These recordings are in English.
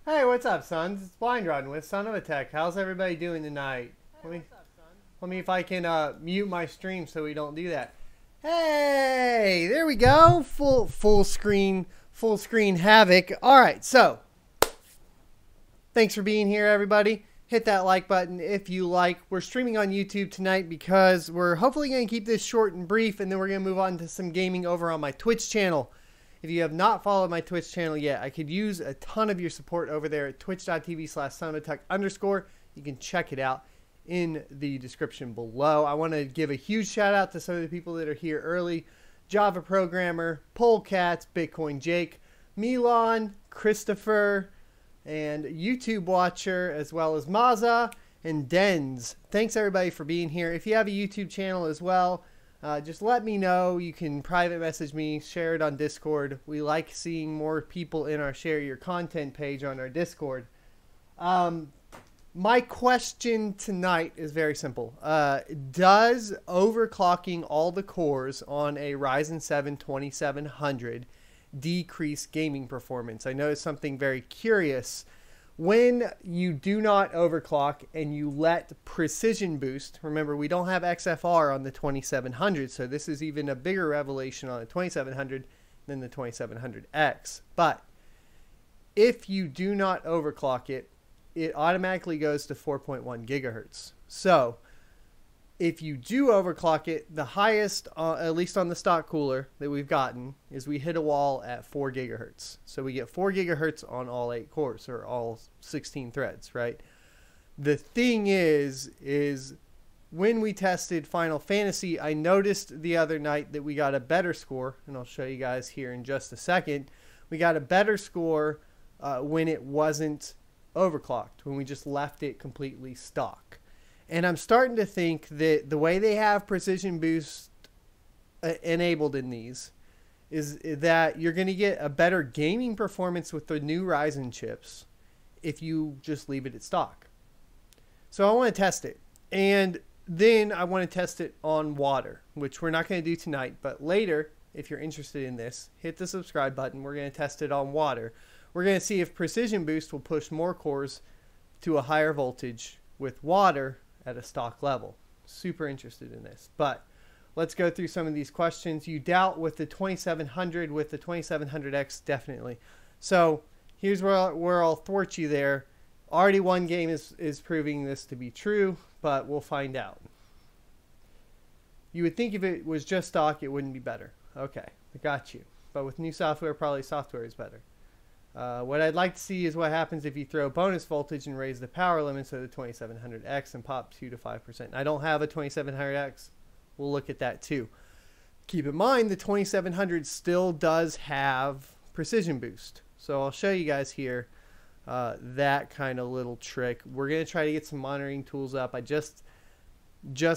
Hey, what's up, sons? It's Blind Run with Son of a Tech. How's everybody doing tonight? Let me if I can mute my stream so we don't do that. Hey, there we go. Full screen havoc. All right, so thanks for being here, everybody. Hit that like button if you like. We're streaming on YouTube tonight because we're hopefully going to keep this short and brief, and then we're going to move on to some gaming over on my Twitch channel. If you have not followed my Twitch channel yet, I could use a ton of your support over there at twitch.tv/sonoftech_. You can check it out in the description below. I want to give a huge shout out to some of the people that are here early. Java Programmer, Polecats, Bitcoin Jake, Milan, Christopher, and YouTube Watcher, as well as Maza and Dens. Thanks everybody for being here. If you have a YouTube channel as well, just let me know. You can private message me, share it on Discord. We like seeing more people in our Share Your Content page on our Discord. My question tonight is very simple. Does overclocking all the cores on a Ryzen 7 2700 decrease gaming performance? I know it's something very curious. When you do not overclock and you let precision boost, remember we don't have XFR on the 2700, so this is even a bigger revelation on the 2700 than the 2700X. But if you do not overclock it, it automatically goes to 4.1 gigahertz. So if you do overclock it, the highest, at least on the stock cooler that we've gotten, is we hit a wall at 4 gigahertz. So we get 4 gigahertz on all 8 cores, or all 16 threads, right? The thing is when we tested Final Fantasy, I noticed the other night that we got a better score, and I'll show you guys here in just a second. We got a better score when it wasn't overclocked, when we just left it completely stock. And I'm starting to think that the way they have precision boost enabled in these is that you're going to get a better gaming performance with the new Ryzen chips if you just leave it at stock. So I want to test it. And then I want to test it on water, which we're not going to do tonight. But later, if you're interested in this, hit the subscribe button. We're going to test it on water. We're going to see if precision boost will push more cores to a higher voltage with water at a stock level. Super interested in this. But let's go through some of these questions. You doubt with the 2700, with the 2700X, definitely. So here's where I'll thwart you there. Already one game is proving this to be true, but we'll find out. You would think if it was just stock, it wouldn't be better. Okay, I got you. But with new software, probably software is better. What I'd like to see is what happens if you throw bonus voltage and raise the power limits of the 2700X and pop 2 to 5%. I don't have a 2700X. We'll look at that too. Keep in mind the 2700 still does have precision boost. So I'll show you guys here that kind of little trick. We're going to try to get some monitoring tools up. I just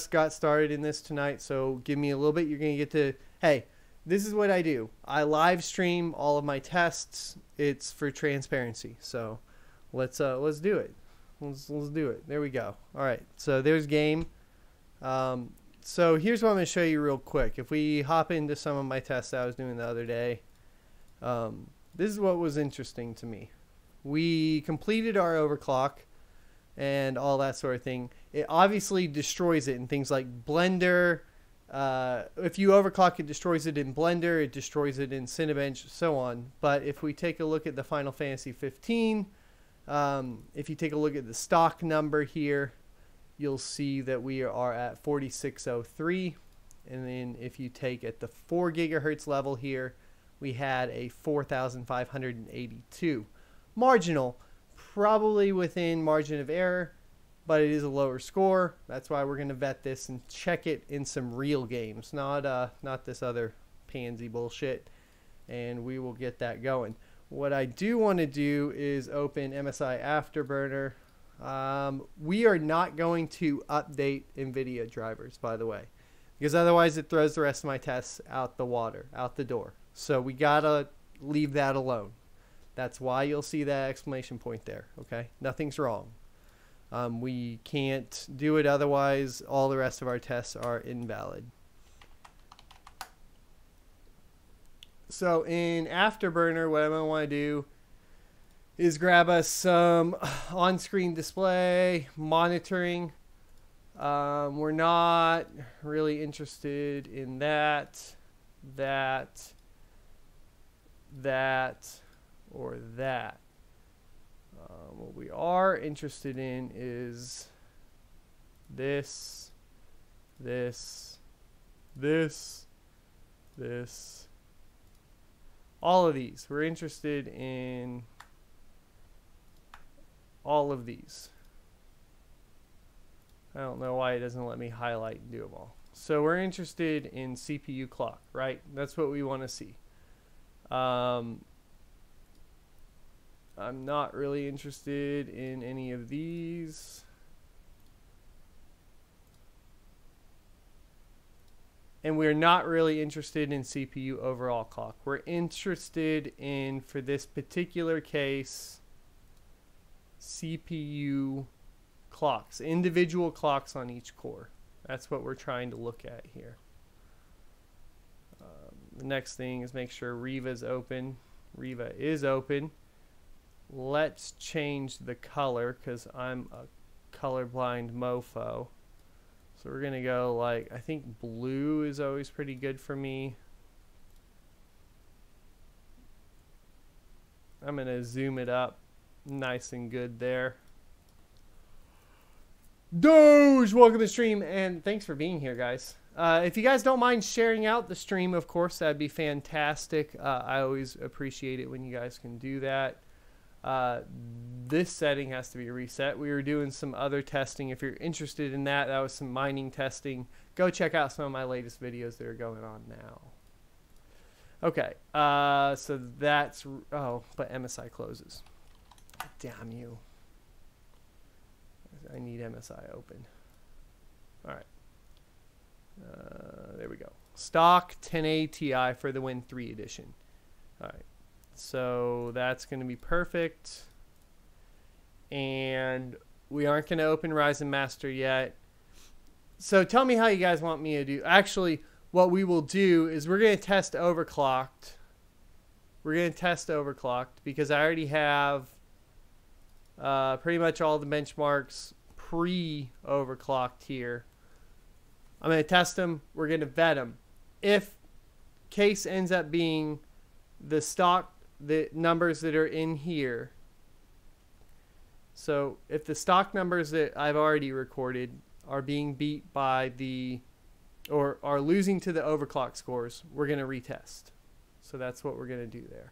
got started in this tonight, so give me a little bit. You're going to get to, hey, this is what I do. I live stream all of my tests. It's for transparency. So let's do it. Let's do it. There we go. All right. So there's game. So here's what I'm going to show you real quick. If we hop into some of my tests I was doing the other day, this is what was interesting to me. We completed our overclock and all that sort of thing. It obviously destroys it in things like Blender. If you overclock, it destroys it in Blender, it destroys it in Cinebench, so on. But if we take a look at the Final Fantasy 15, if you take a look at the stock number here, you'll see that we are at 4603. And then if you take at the 4 gigahertz level here, we had a 4582. Marginal, probably within margin of error, but it is a lower score. That's why we're going to vet this and check it in some real games, not this other pansy bullshit, and we will get that going. What I do want to do is open MSI Afterburner. We are not going to update NVIDIA drivers, by the way, because otherwise it throws the rest of my tests out the door. So we got to leave that alone. That's why you'll see that exclamation point there, okay? Nothing's wrong. We can't do it, otherwise all the rest of our tests are invalid. So in Afterburner, what I'm going to want to do is grab us some on-screen display, monitoring. We're not really interested in that, or that. What we are interested in is this, all of these. We're interested in all of these. I don't know why it doesn't let me highlight and do them all. So we're interested in CPU clock, right? That's what we want to see. I'm not really interested in any of these. And we're not really interested in CPU overall clock. We're interested in, for this particular case, CPU clocks, individual clocks on each core. That's what we're trying to look at here. The next thing is make sure Riva is open. Riva is open. Let's change the color because I'm a colorblind mofo. So we're going to go like, I think blue is always pretty good for me. I'm going to zoom it up nice and good there. Doge, welcome to the stream, and thanks for being here, guys. If you guys don't mind sharing out the stream, of course, that'd be fantastic. I always appreciate it when you guys can do that. This setting has to be reset. We were doing some other testing. If you're interested in that, that was some mining testing. Go check out some of my latest videos that are going on now. Okay, so that's, oh, but MSI closes. Damn you. I need MSI open. All right. There we go. Stock 1080 Ti for the Win 3 edition. All right. So that's going to be perfect. And we aren't going to open Ryzen Master yet. So tell me how you guys want me to do. Actually, what we will do is we're going to test Overclocked. We're going to test Overclocked because I already have pretty much all the benchmarks pre-Overclocked here. I'm going to test them. We're going to vet them. If case ends up being the stock, the numbers that are in here. So if the stock numbers that I've already recorded are being beat by the, or are losing to the overclock scores, we're going to retest. So that's what we're going to do there.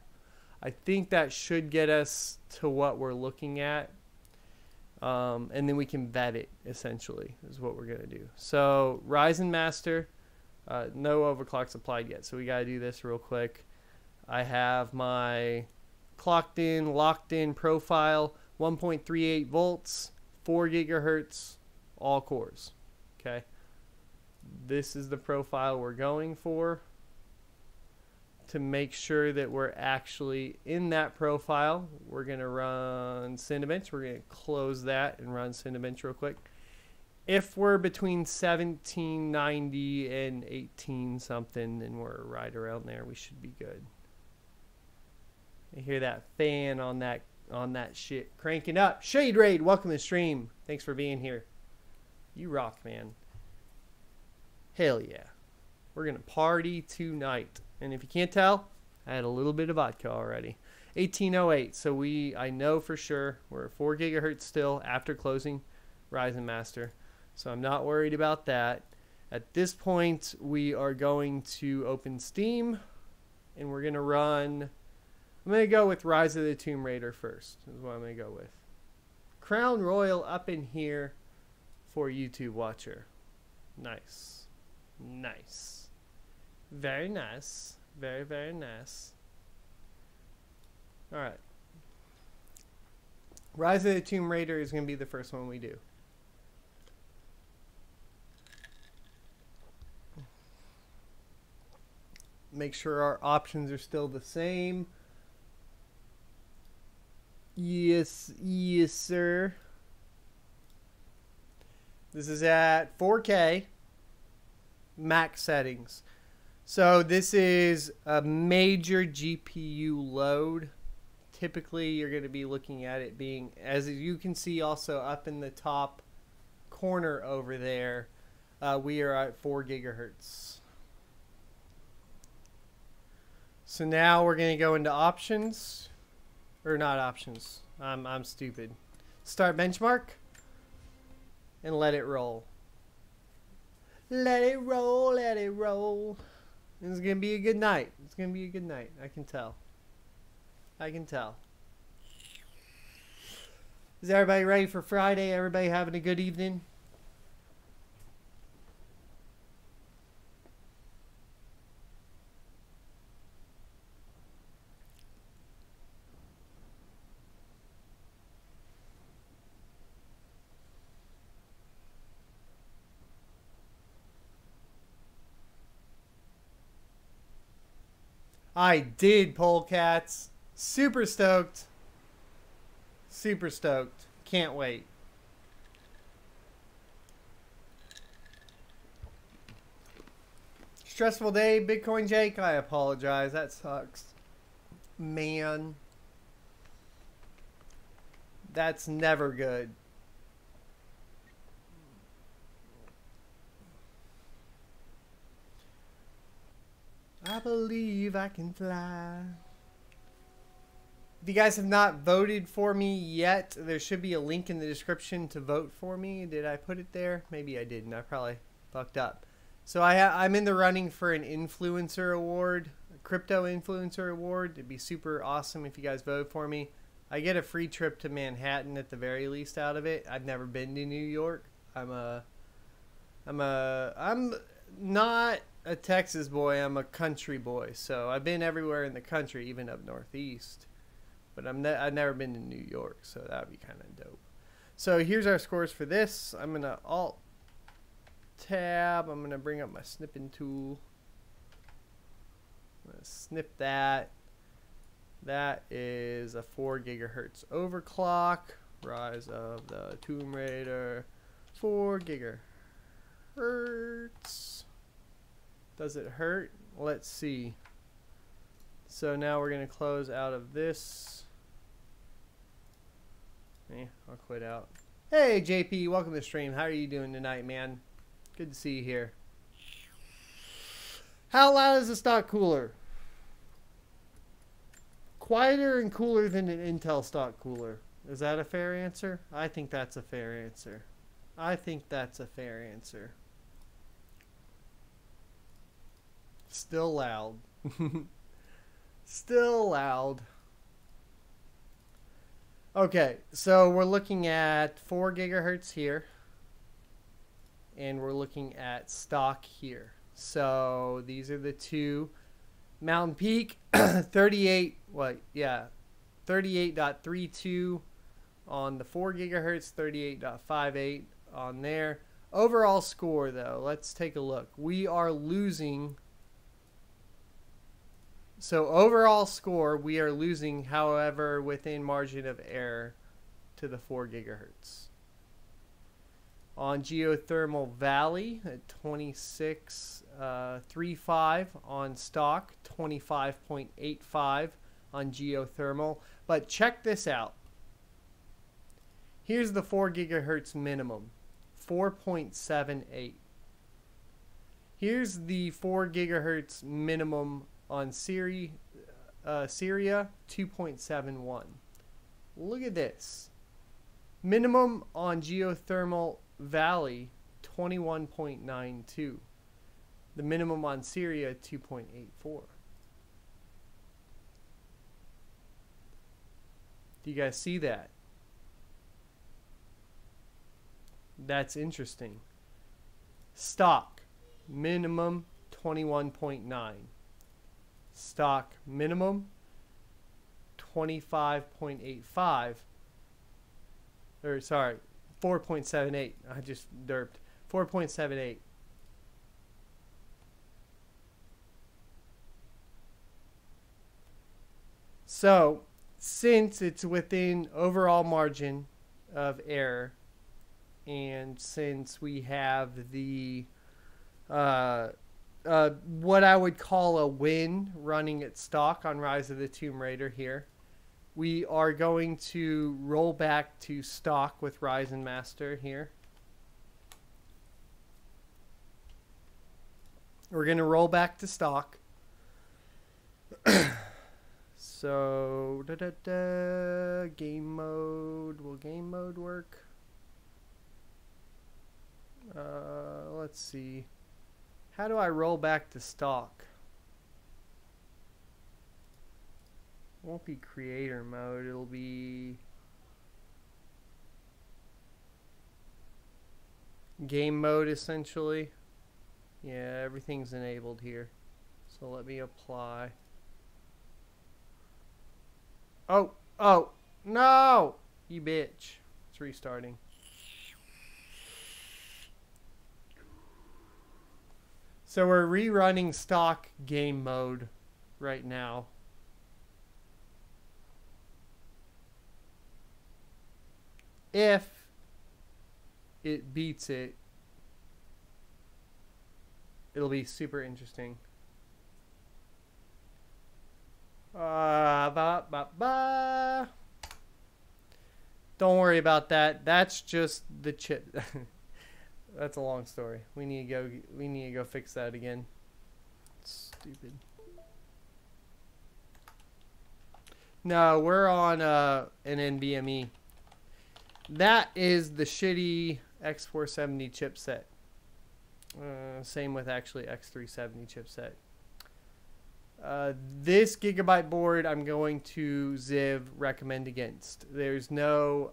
I think that should get us to what we're looking at. And then we can vet it, essentially, is what we're going to do. So Ryzen Master, no overclocks applied yet. So we got to do this real quick. I have my clocked in, locked in profile, 1.38 volts, 4 gigahertz, all cores. Okay. This is the profile we're going for to make sure that we're actually in that profile. We're going to run Cinebench. We're going to close that and run Cinebench real quick. If we're between 1790 and 18 something and we're right around there, we should be good. You hear that fan on that shit cranking up. Shade Raid, welcome to the stream. Thanks for being here. You rock, man. Hell yeah. We're going to party tonight. And if you can't tell, I had a little bit of vodka already. 1808. So I know for sure we're at 4 gigahertz still after closing Ryzen Master. So I'm not worried about that. At this point, we are going to open Steam. And we're going to run, I'm going to go with Rise of the Tomb Raider first. Is what I'm going to go with. Crown Royal up in here for YouTube watcher. Nice. Nice. Very nice. Very, very nice. All right. Rise of the Tomb Raider is going to be the first one we do. Make sure our options are still the same. Yes, yes, sir. This is at 4K max settings. So this is a major GPU load typically you're going to be looking at it being, as you can see also up in the top corner over there, we are at 4 gigahertz. So now we're going to go into options, or not options. I'm stupid. Start benchmark and let it roll. Let it roll, let it roll. This is going to be a good night. It's going to be a good night. I can tell. I can tell. Is everybody ready for Friday? Everybody having a good evening? I did, Polecats. Super stoked. Super stoked. Can't wait. Stressful day, Bitcoin Jake. I apologize. That sucks. Man. That's never good. I believe I can fly. If you guys have not voted for me yet, there should be a link in the description to vote for me. Did I put it there? Maybe I didn't. I probably fucked up. So I'm in the running for an influencer award, a crypto influencer award. It'd be super awesome if you guys vote for me. I get a free trip to Manhattan at the very least out of it. I've never been to New York. I'm not a Texas boy. I'm a country boy. So I've been everywhere in the country, even up northeast. But I've never been to New York, so that would be kind of dope. So here's our scores for this. I'm going to Alt Tab. I'm going to bring up my snipping tool. I'm going to snip that. That is a 4 gigahertz overclock. Rise of the Tomb Raider. 4 gigahertz. Does it hurt? Let's see. So now we're going to close out of this. I'll quit out. Hey, JP, welcome to the stream. How are you doing tonight, man? Good to see you here. How loud is the stock cooler? Quieter and cooler than an Intel stock cooler. Is that a fair answer? I think that's a fair answer. I think that's a fair answer. Still loud. Still loud. Okay, so we're looking at 4 gigahertz here. And we're looking at stock here. So these are the two. Mountain Peak, 38.32 on the 4 gigahertz, 38.58 on there. Overall score, though, let's take a look. We are losing. So overall score, we are losing, however, within margin of error to the 4 gigahertz. On Geothermal Valley at 26.35 on stock, 25.85 on geothermal. But check this out. Here's the 4 gigahertz minimum, 4.78. Here's the 4 gigahertz minimum on Syria, 2.71. Look at this. Minimum on Geothermal Valley, 21.92. The minimum on Syria, 2.84. Do you guys see that? That's interesting. Stock, minimum 21.9. Stock minimum 25.85. Or sorry, 4.78. I just derped. 4.78. So, since it's within overall margin of error, and since we have the what I would call a win running at stock on Rise of the Tomb Raider here, We are going to roll back to stock with Ryzen Master here. We're going to roll back to stock. So, game mode. Will game mode work? Let's see. How do I roll back to stock? It won't be creator mode. It'll be game mode essentially. Yeah, everything's enabled here. So let me apply. Oh, no! You bitch. It's restarting. So we're rerunning stock game mode right now. If it beats it, it'll be super interesting. Don't worry about that. That's just the chip. That's a long story. We need to go fix that again. Stupid. No, we're on an NVMe. That is the shitty X470 chipset. Same with actually X370 chipset. This Gigabyte board I'm going to Ziv recommend against. There's no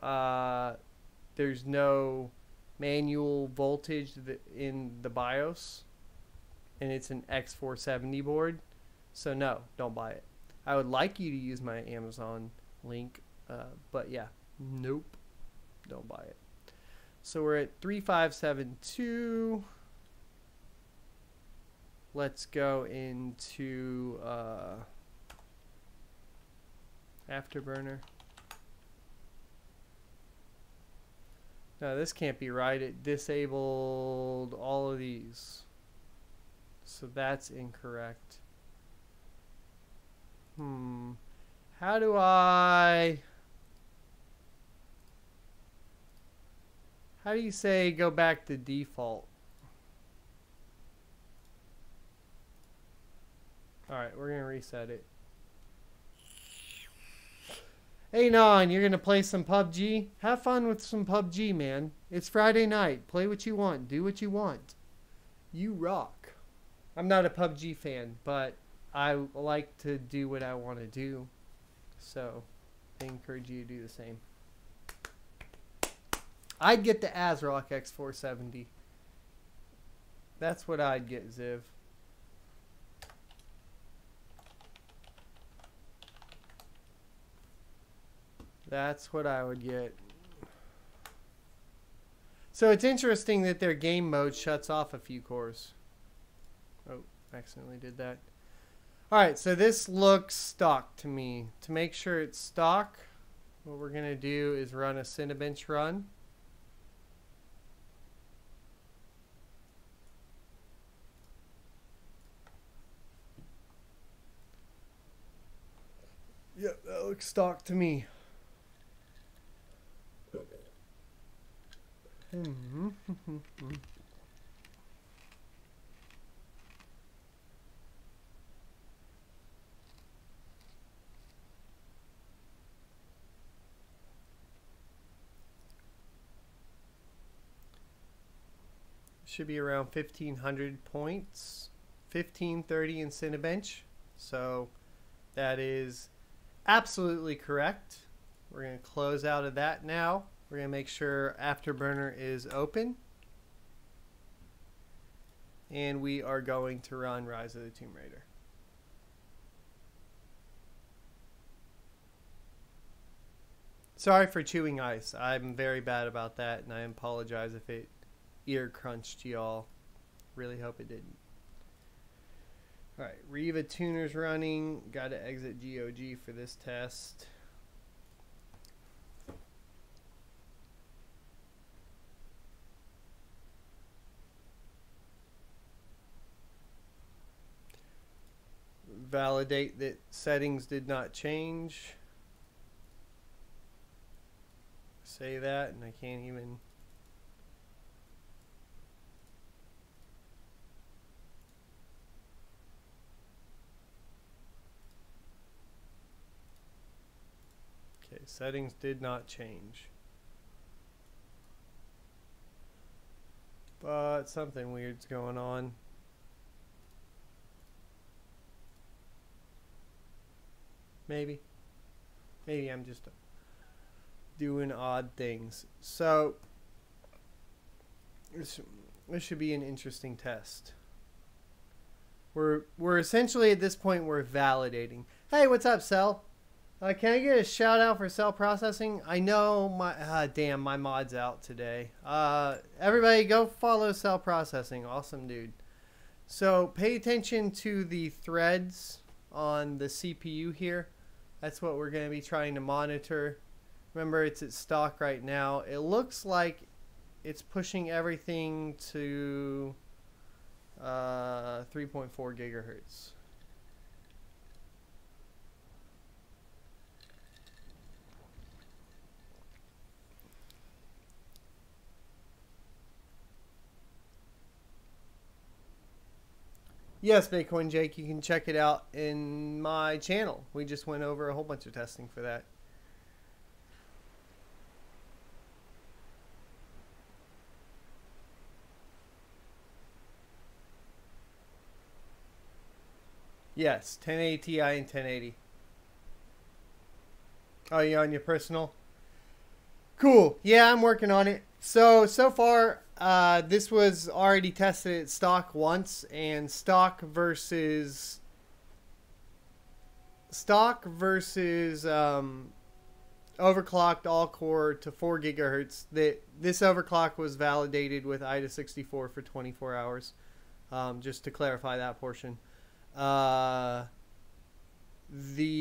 manual voltage in the BIOS, and it's an X470 board, so no, don't buy it. I would like you to use my Amazon link, but yeah, nope, don't buy it. So we're at 3572. Let's go into Afterburner. No, this can't be right. It disabled all of these. So that's incorrect. How do you say go back to default? Alright, we're going to reset it. Hey, Non, you're going to play some PUBG? Have fun with some PUBG, man. It's Friday night. Play what you want. Do what you want. You rock. I'm not a PUBG fan, but I like to do what I want to do. So, I encourage you to do the same. I'd get the ASRock X470. That's what I'd get, Ziv. That's what I would get. So it's interesting that their game mode shuts off a few cores. Oh, accidentally did that. Alright, so this looks stock to me. To make sure it's stock, what we're going to do is run a Cinebench run. Yep, that looks stock to me. Should be around 1,500 points. 1,530 in Cinebench. So that is absolutely correct. We're going to close out of that now. We're going to make sure Afterburner is open. And we are going to run Rise of the Tomb Raider. Sorry for chewing ice. I'm very bad about that, and I apologize if it ear crunched y'all. Really hope it didn't. Alright, Riva tuner's running. Got to exit GOG for this test. Validate that settings did not change. say that and I can't even. Okay, settings did not change. But something weird's going on. Maybe I'm just doing odd things. So this should be an interesting test. We're essentially at this point we're validating. Hey, what's up, Cell? Can I get a shout out for cell processing? I know my damn, my mod's out today. Everybody go follow cell processing. Awesome dude. So pay attention to the threads on the CPU here. That's what we're going to be trying to monitor. Remember, it's at stock right now. It looks like it's pushing everything to 3.4 gigahertz. Yes, Bitcoin Jake, you can check it out in my channel. We just went over a whole bunch of testing for that. Yes, 1080 Ti and 1080. Oh, you on your personal? Cool. Yeah, I'm working on it. So far, this was already tested at stock once, and stock versus overclocked all core to 4 gigahertz. This overclock was validated with IDA 64 for 24 hours. Just to clarify that portion. The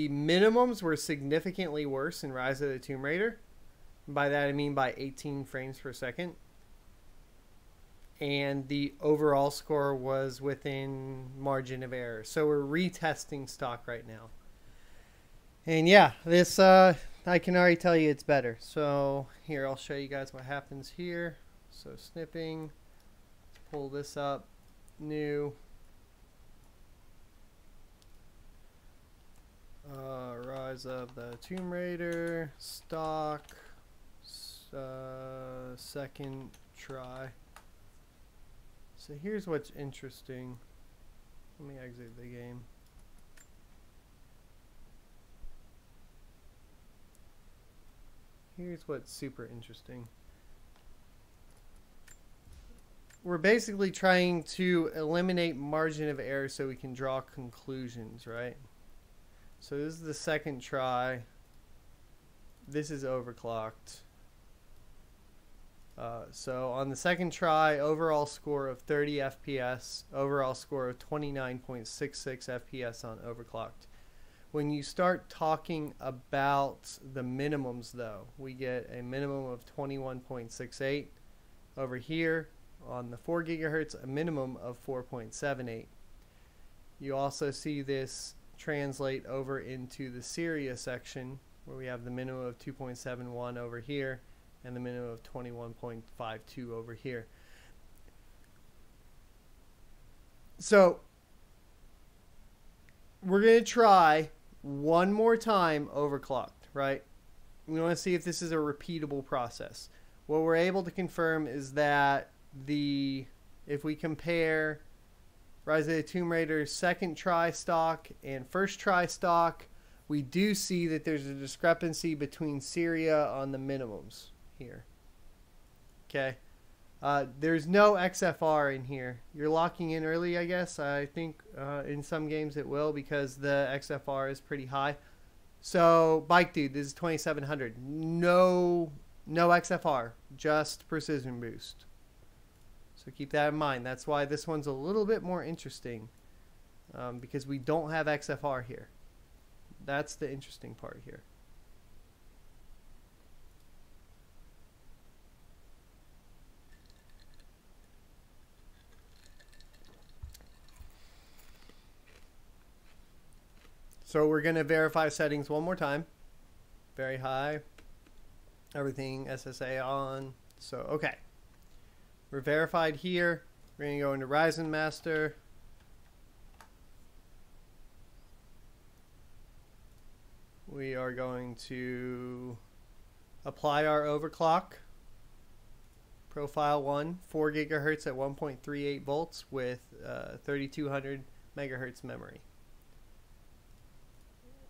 minimums were significantly worse in Rise of the Tomb Raider. By that I mean by 18 frames per second. And the overall score was within margin of error. So we're retesting stock right now. And yeah, this I can already tell you it's better. So here, I'll show you guys what happens here. So snipping, let's pull this up, new. Rise of the Tomb Raider, stock, second try. So here's what's interesting. Let me exit the game. Here's what's super interesting. We're basically trying to eliminate margin of error so we can draw conclusions, right? So this is the second try. This is overclocked. So on the second try, overall score of 30 FPS, overall score of 29.66 FPS on overclocked. When you start talking about the minimums though, we get a minimum of 21.68. Over here on the 4 gigahertz, a minimum of 4.78. You also see this translate over into the Syria section where we have the minimum of 2.71 over here and the minimum of 21.52 over here. So we're going to try one more time overclocked, right? We want to see if this is a repeatable process. What we're able to confirm is that if we compare Rise of the Tomb Raider's second try stock and first try stock, we do see that there's a discrepancy between Syria on the minimums here. Okay. There's no XFR in here. You're locking in early, I guess. I think in some games it will because the XFR is pretty high. So, Bike Dude, this is 2700. No XFR, just precision boost. So keep that in mind. That's why this one's a little bit more interesting because we don't have XFR here. That's the interesting part here. So we're going to verify settings one more time. Very high. Everything SSA on. So, okay. We're verified here. We're going to go into Ryzen Master. We are going to apply our overclock. Profile 1, 4 gigahertz at 1.38 volts with 3200 megahertz memory.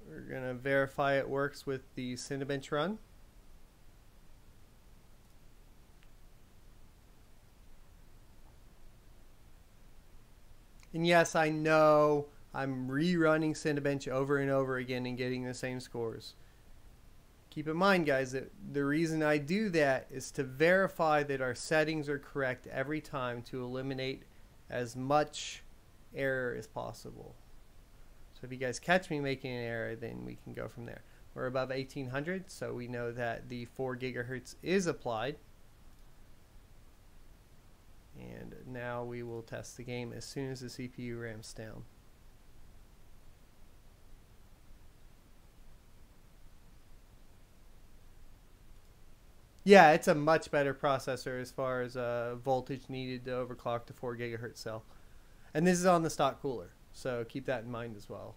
We're going to verify it works with the Cinebench run. And yes, I know I'm rerunning Cinebench over and over again and getting the same scores. Keep in mind, guys, that the reason I do that is to verify that our settings are correct every time to eliminate as much error as possible. So if you guys catch me making an error, then we can go from there. We're above 1800, so we know that the 4 gigahertz is applied. And now we will test the game as soon as the CPU ramps down. Yeah, it's a much better processor as far as voltage needed to overclock the 4 gigahertz cell. And this is on the stock cooler, so keep that in mind as well.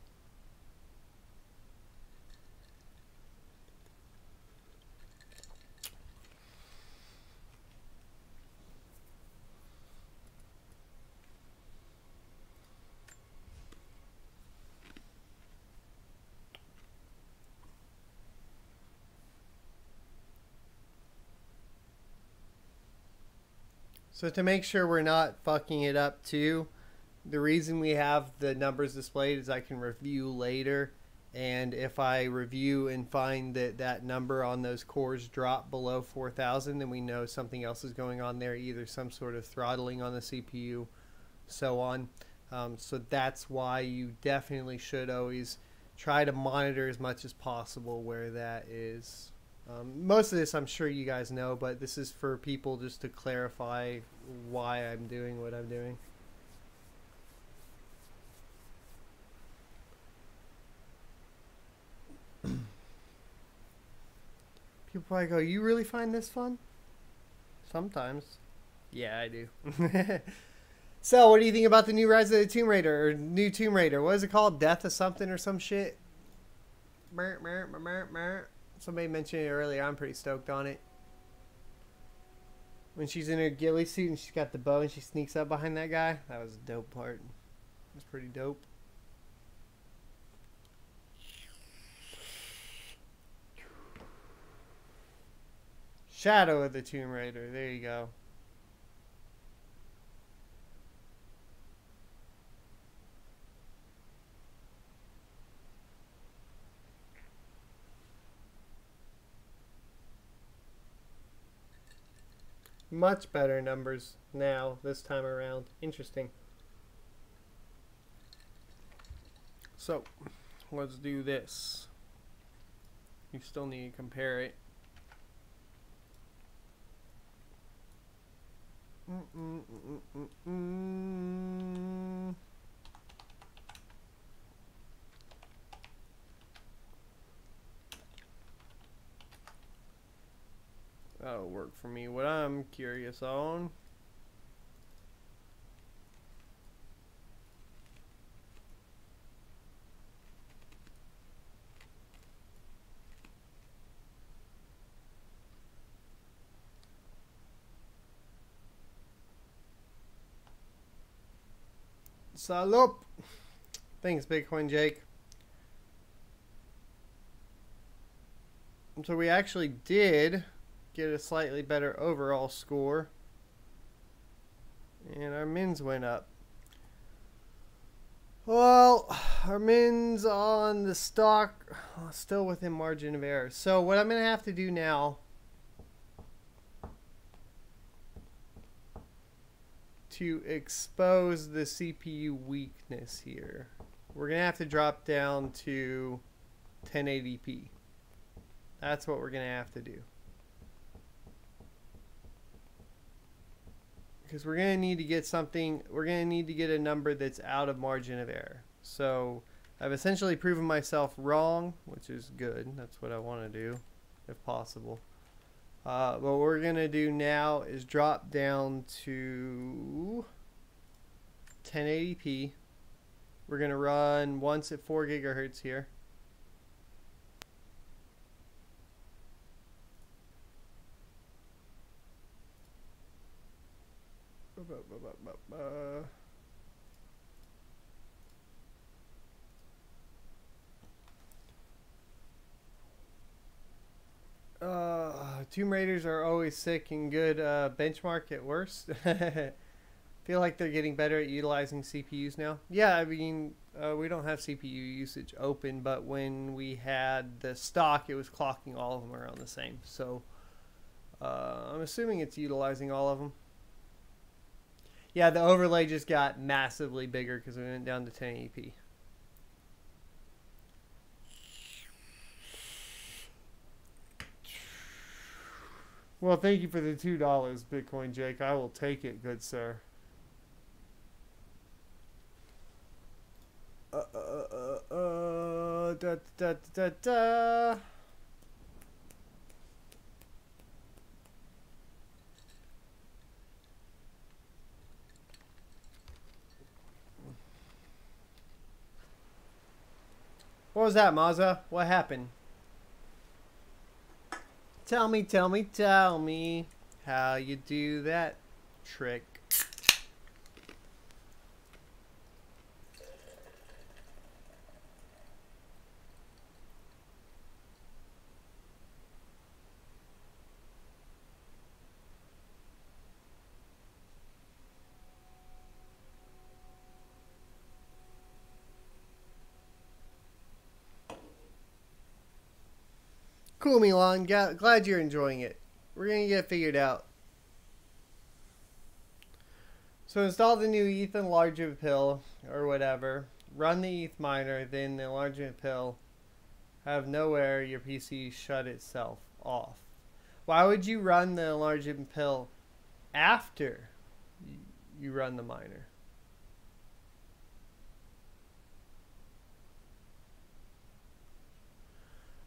So to make sure we're not fucking it up too, the reason we have the numbers displayed is I can review later, and if I review and find that that number on those cores drop below 4,000, then we know something else is going on there, either some sort of throttling on the CPU, so on. So that's why you definitely should always try to monitor as much as possible where that is. Most of this I'm sure you guys know, but this is for people just to clarify why I'm doing what I'm doing. People probably go, you really find this fun? Sometimes. Yeah, I do. So, what do you think about the new Rise of the Tomb Raider, or new Tomb Raider? What is it called? Death of something or some shit? Somebody mentioned it earlier. I'm pretty stoked on it. When she's in her ghillie suit and she's got the bow and she sneaks up behind that guy. That was a dope part. It was pretty dope. Shadow of the Tomb Raider. There you go. Much better numbers now this time around. Interesting. So, let's do this. You still need to compare it. That'll work for me. What I'm curious on. Salop. Thanks, Bitcoin Jake. So we actually did get a slightly better overall score, and our mins went up. Well, our mins on the stock still within margin of error. So what I'm going to have to do now to expose the CPU weakness here, we're going to have to drop down to 1080p. That's what we're going to have to do. Because we're going to need to get something, we're going to need to get a number that's out of margin of error. So I've essentially proven myself wrong, which is good. That's what I want to do, if possible. What we're going to do now is drop down to 1080p. We're going to run once at 4 gigahertz here. Tomb Raiders are always sick and good benchmark at worst. Feel like they're getting better at utilizing CPUs now. Yeah, I mean, we don't have CPU usage open, but when we had the stock, it was clocking all of them around the same. So I'm assuming it's utilizing all of them. Yeah, the overlay just got massively bigger because we went down to 1080p. Well, thank you for the $2, Bitcoin Jake. I will take it, good sir. What was that, Mazza? What happened? Tell me how you do that trick. Cool, Milan. Glad you're enjoying it. We're going to get it figured out. So install the new ETH enlargement pill or whatever. Run the ETH miner, then the enlargement pill. Have nowhere your PC shut itself off. Why would you run the enlargement pill after you run the miner?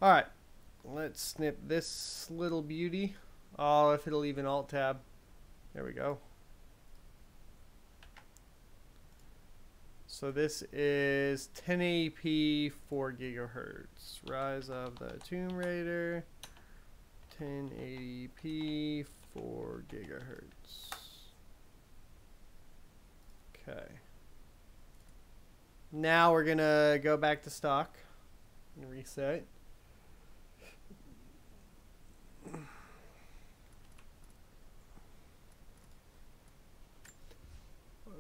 Alright. Let's snip this little beauty. Oh, if it'll even alt tab. There we go. So this is 1080p 4 gigahertz. Rise of the Tomb Raider. 1080p 4 gigahertz. Okay. Now we're gonna go back to stock and reset.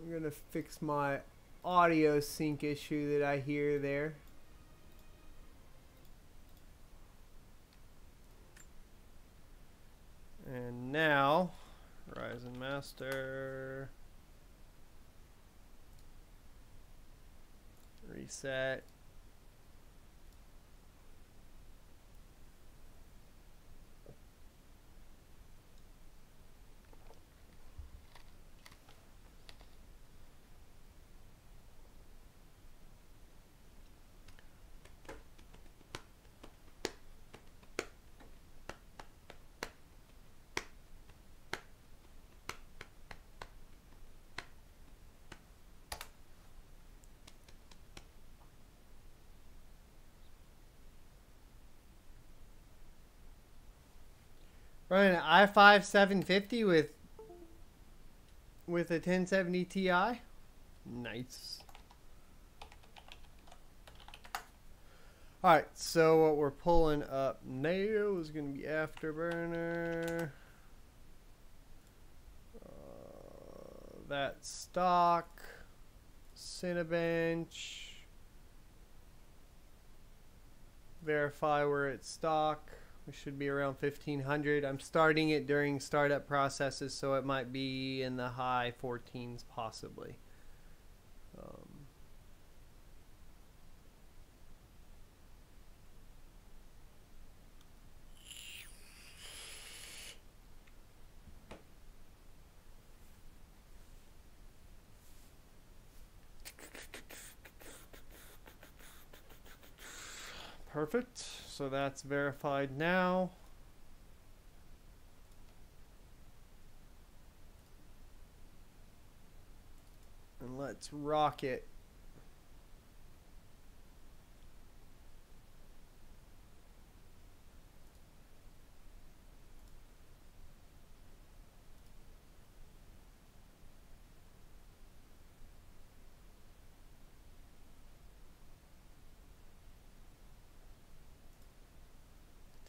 I'm gonna fix my audio sync issue that I hear there. And now, Ryzen Master, reset. Running an i5 750 with a 1070 Ti. Nice. Alright, so what we're pulling up now is going to be Afterburner. That stock. Cinebench. Verify we're at stock. We should be around 1500. I'm starting it during startup processes, so it might be in the high 14s possibly. Perfect. So that's verified now. Let's rock it.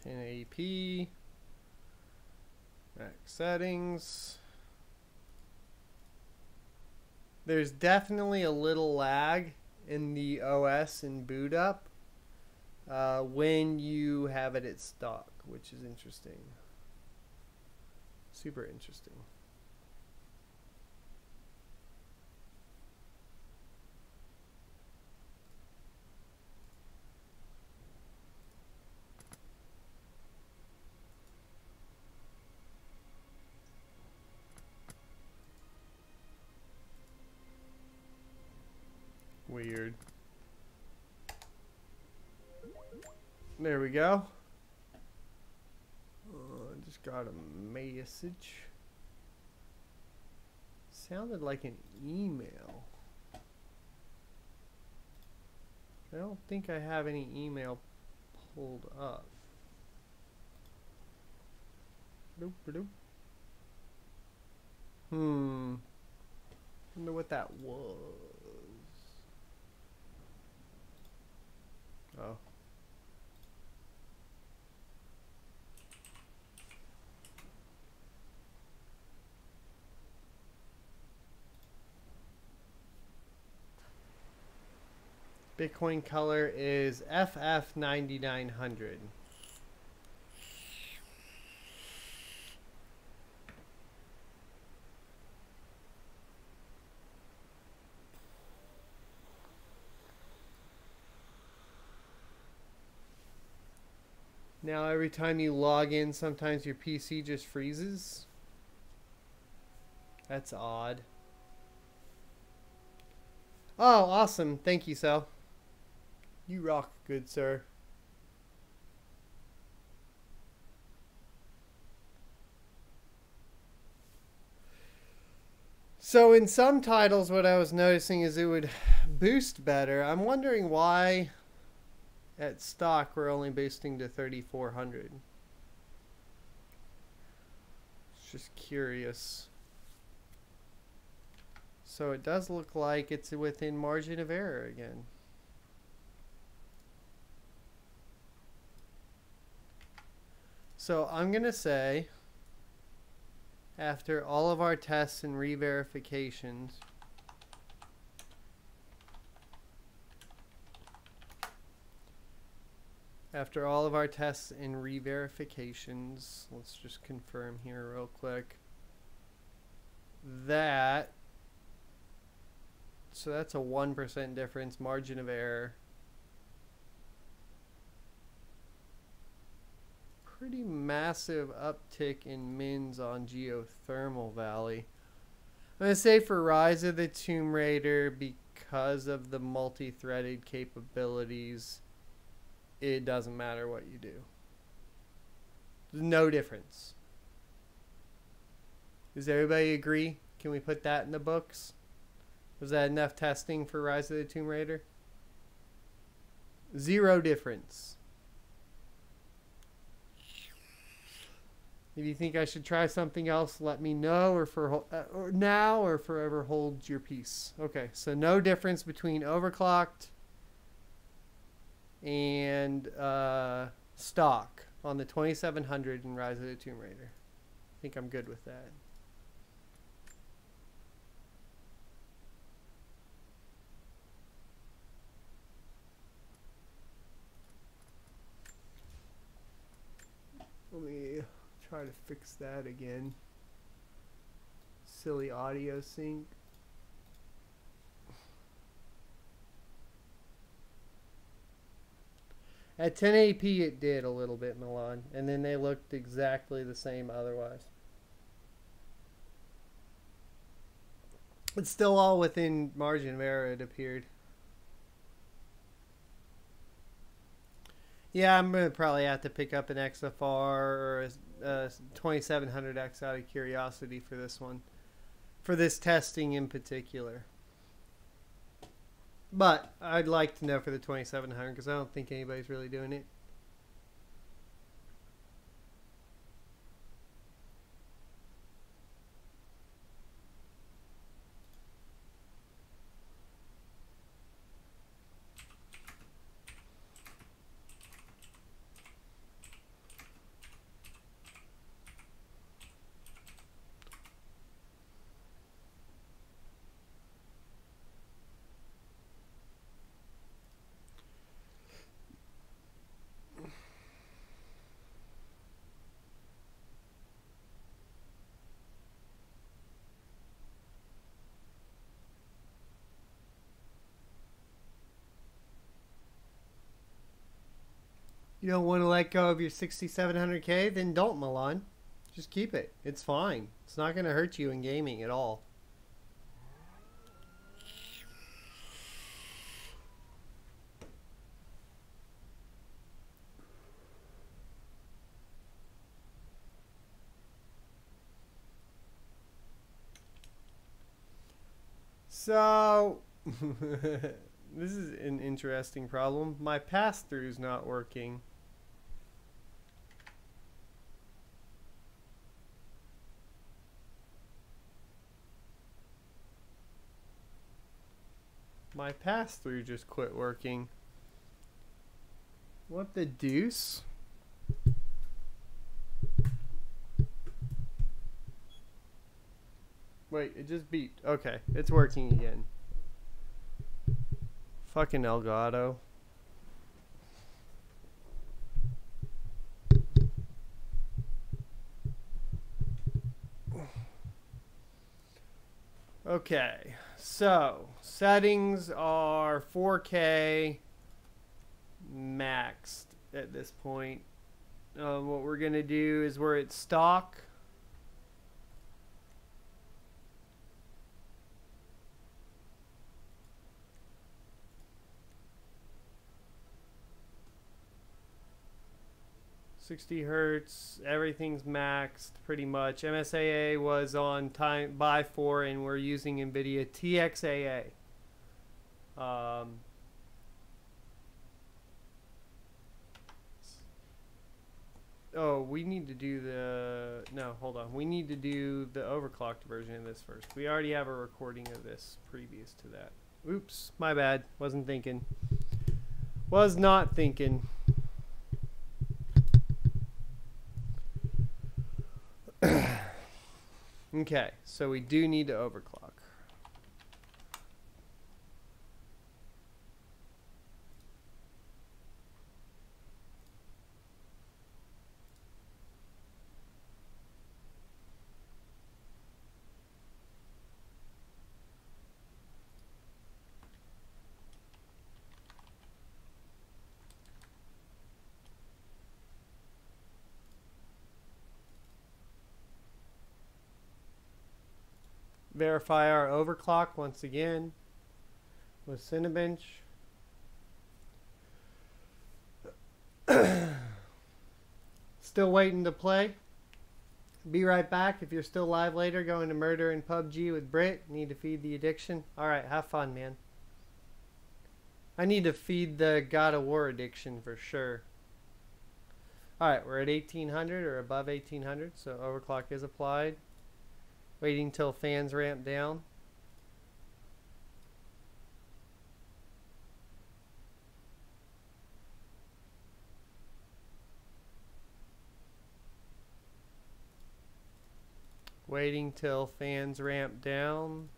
AP, max settings. There's definitely a little lag in the OS and boot up when you have it at stock, which is interesting. Super interesting. Weird. There we go. I just got a message. Sounded like an email. I don't think I have any email pulled up. Wonder what that was. Oh. Bitcoin color is FF9900. Now every time you log in, sometimes your PC just freezes. That's odd. Oh, awesome. Thank you, Sal. You rock, good sir. So in some titles, what I was noticing is it would boost better. I'm wondering why at stock we're only boosting to 3400. Just curious. So it does look like it's within margin of error again. So I'm going to say, after all of our tests and re-verifications, let's just confirm here real quick, that, so that's a 1% difference, margin of error. Pretty massive uptick in mins on Geothermal Valley. I'm going to say for Rise of the Tomb Raider, because of the multi-threaded capabilities, it doesn't matter what you do. There's no difference. Does everybody agree? Can we put that in the books? Was that enough testing for Rise of the Tomb Raider? Zero difference. If you think I should try something else, let me know, or now or forever hold your peace. Okay, so no difference between Overclocked and stock on the 2700 and Rise of the Tomb Raider. I think I'm good with that. Let me try to fix that again. Silly audio sync. At 1080p it did a little bit, Milan, and then they looked exactly the same otherwise. It's still all within margin of error, it appeared. Yeah, I'm going to probably have to pick up an XFR or a 2700X out of curiosity for this one. For this testing in particular. But I'd like to know for the 2700 because I don't think anybody's really doing it. You don't want to let go of your 6700K? Then don't, Milan. Just keep it. It's fine. It's not going to hurt you in gaming at all. So, this is an interesting problem. My pass-through is not working. My pass-through just quit working. What the deuce? Wait, it just beeped. Okay, it's working again. Fucking Elgato. Okay, so settings are 4K maxed at this point. What we're gonna do is we're at stock. $60 Hz, everything's maxed pretty much. MSAA was on time by 4 and we're using NVIDIA TXAA. Oh, we need to do the... No, hold on. We need to do the overclocked version of this first. We already have a recording of this previous to that. Oops, my bad. Wasn't thinking. Was not thinking. Okay, so we do need to overclock. Verify our overclock once again with Cinebench. Still waiting to play. Be right back. If you're still live later, going to Murder in PUBG with Brit. Need to feed the addiction. Alright, have fun, man. I need to feed the God of War addiction for sure. Alright, we're at 1800 or above 1800, so overclock is applied. Waiting till fans ramp down. Waiting till fans ramp down.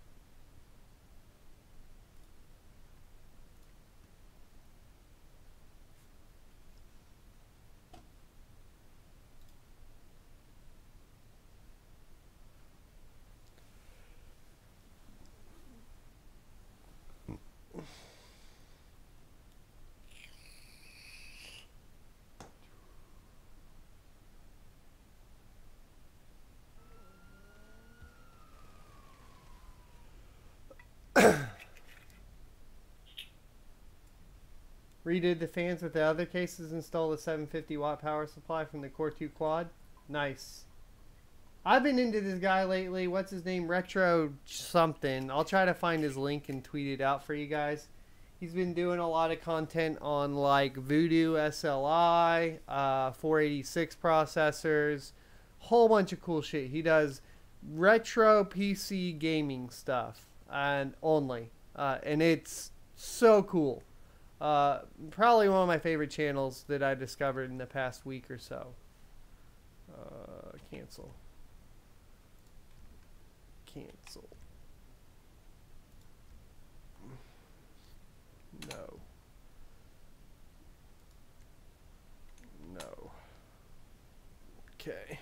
Redid the fans with the other cases, installed a 750 watt power supply from the Core 2 Quad. Nice. I've been into this guy lately. What's his name? Retro something. I'll try to find his link and tweet it out for you guys. He's been doing a lot of content on like Voodoo SLI, 486 processors, whole bunch of cool shit. He does retro PC gaming stuff and only, and it's so cool. Probably one of my favorite channels that I discovered in the past week or so. Cancel. Cancel. No. No. Okay.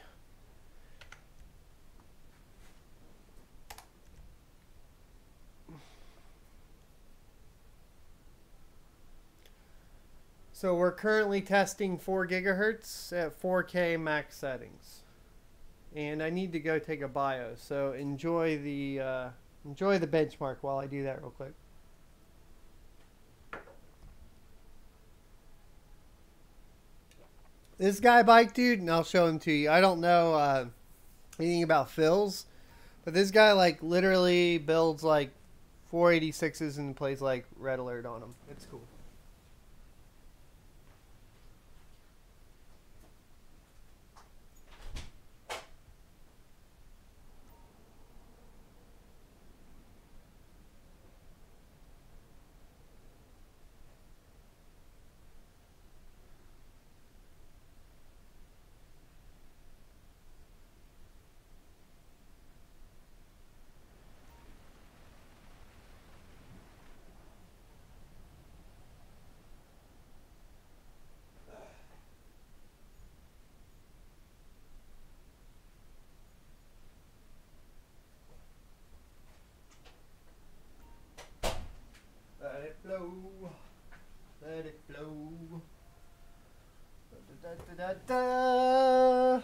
So we're currently testing 4 gigahertz at 4K max settings. And I need to go take a bio, so enjoy the benchmark while I do that real quick. This GIGABYTE dude, and I'll show him to you. I don't know anything about fills, but this guy like literally builds like 486s and plays like Red Alert on them. It's cool. Let it flow. Let it flow. Da, da, da, da, da.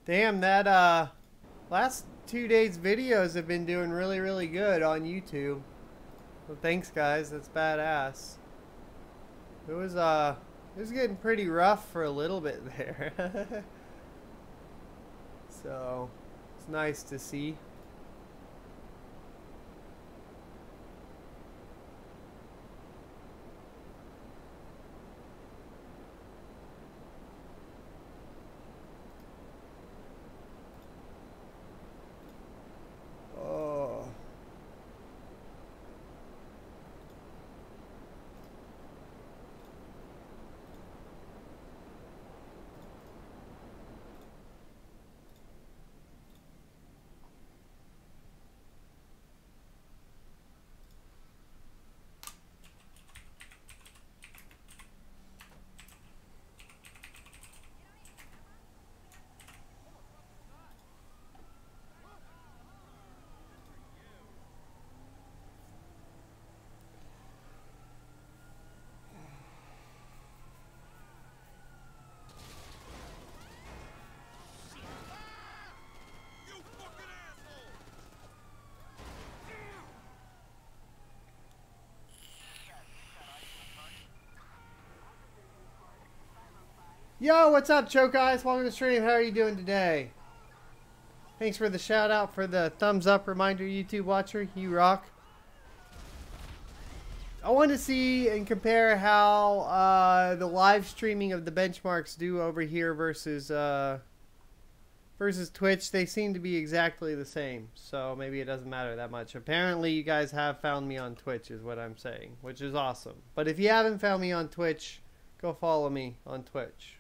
Damn, that last 2 days videos have been doing really, really good on YouTube. So thanks guys, that's badass. It was getting pretty rough for a little bit there. So it's nice to see. Yo, what's up, Choke Eyes? Welcome to the stream. How are you doing today? Thanks for the shout out for the thumbs up reminder, YouTube watcher. You rock. I want to see and compare how the live streaming of the benchmarks do over here versus Twitch. They seem to be exactly the same, so maybe it doesn't matter that much. Apparently, you guys have found me on Twitch, is what I'm saying, which is awesome. But if you haven't found me on Twitch, go follow me on Twitch.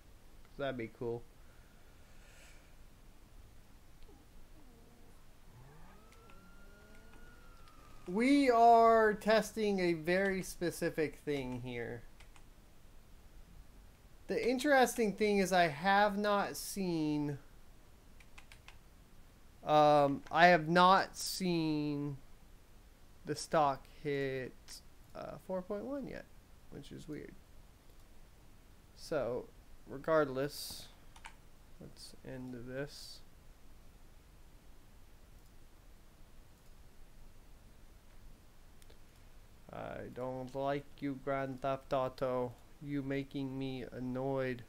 That'd be cool. We are testing a very specific thing here. The interesting thing is I have not seen the stock hit 4.1 yet, which is weird. So regardless, let's end this. I don't like you, Grand Theft Auto. You making me annoyed.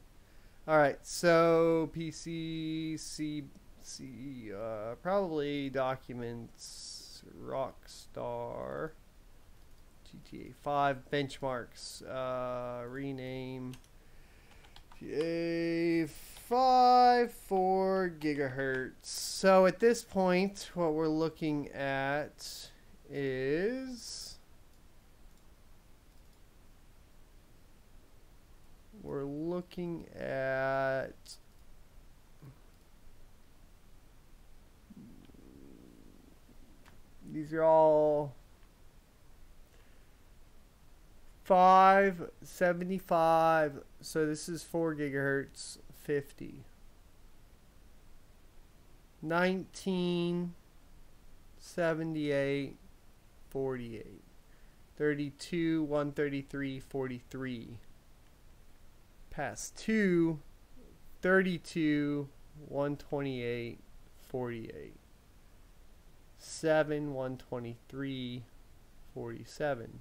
Alright, so PC, probably documents, Rockstar, GTA 5, benchmarks, rename, GTA 5, 4 gigahertz. So at this point, what we're looking at is... we're looking at these are all 575, so this is 4 gigahertz, 50, 1978, 48, 32, 133, 43. Pass 2, 32, 128, 48. 7, 123, 47.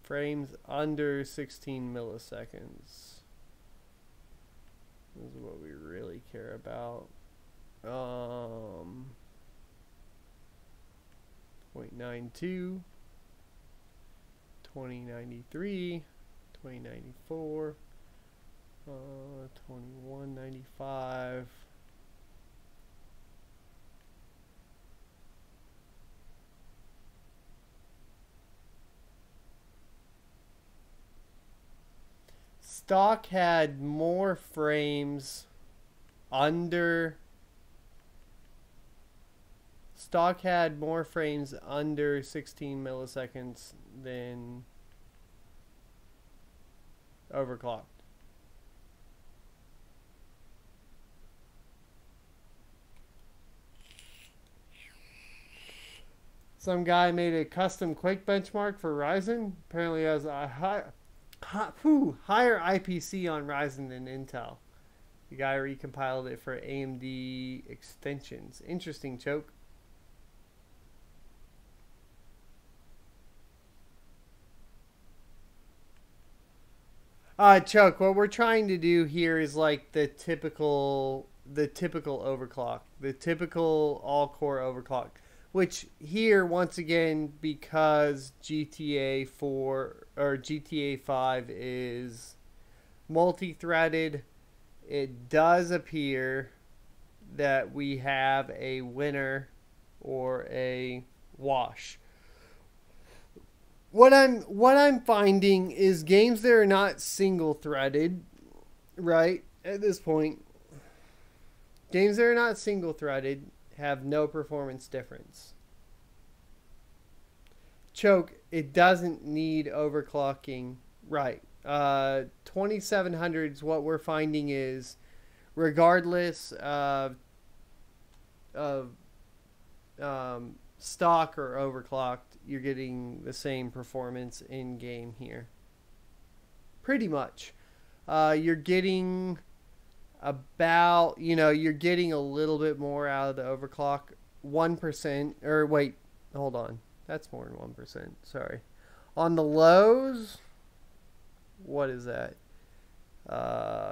Frames under 16 milliseconds. This is what we really care about. 0.92, 2093, 2094, 2195. Stock had more frames under 16 milliseconds than Overclocked. Some guy made a custom quick benchmark for Ryzen. Apparently has a higher IPC on Ryzen than Intel. The guy recompiled it for AMD extensions. Interesting, Choke. Chuck, what we're trying to do here is like the typical overclock, the typical all-core overclock, which here once again, because GTA 4 or GTA 5 is multi-threaded, it does appear that we have a winner or a wash. What I'm finding is games that are not single threaded, right? At this point, games that are not single threaded have no performance difference. Choke, it doesn't need overclocking, right? 2700s, what we're finding is, regardless of stock or overclocked, you're getting the same performance in game here. Pretty much. You're getting about, you're getting a little bit more out of the overclock. 1%, or wait, hold on. That's more than 1%. Sorry. On the lows, what is that?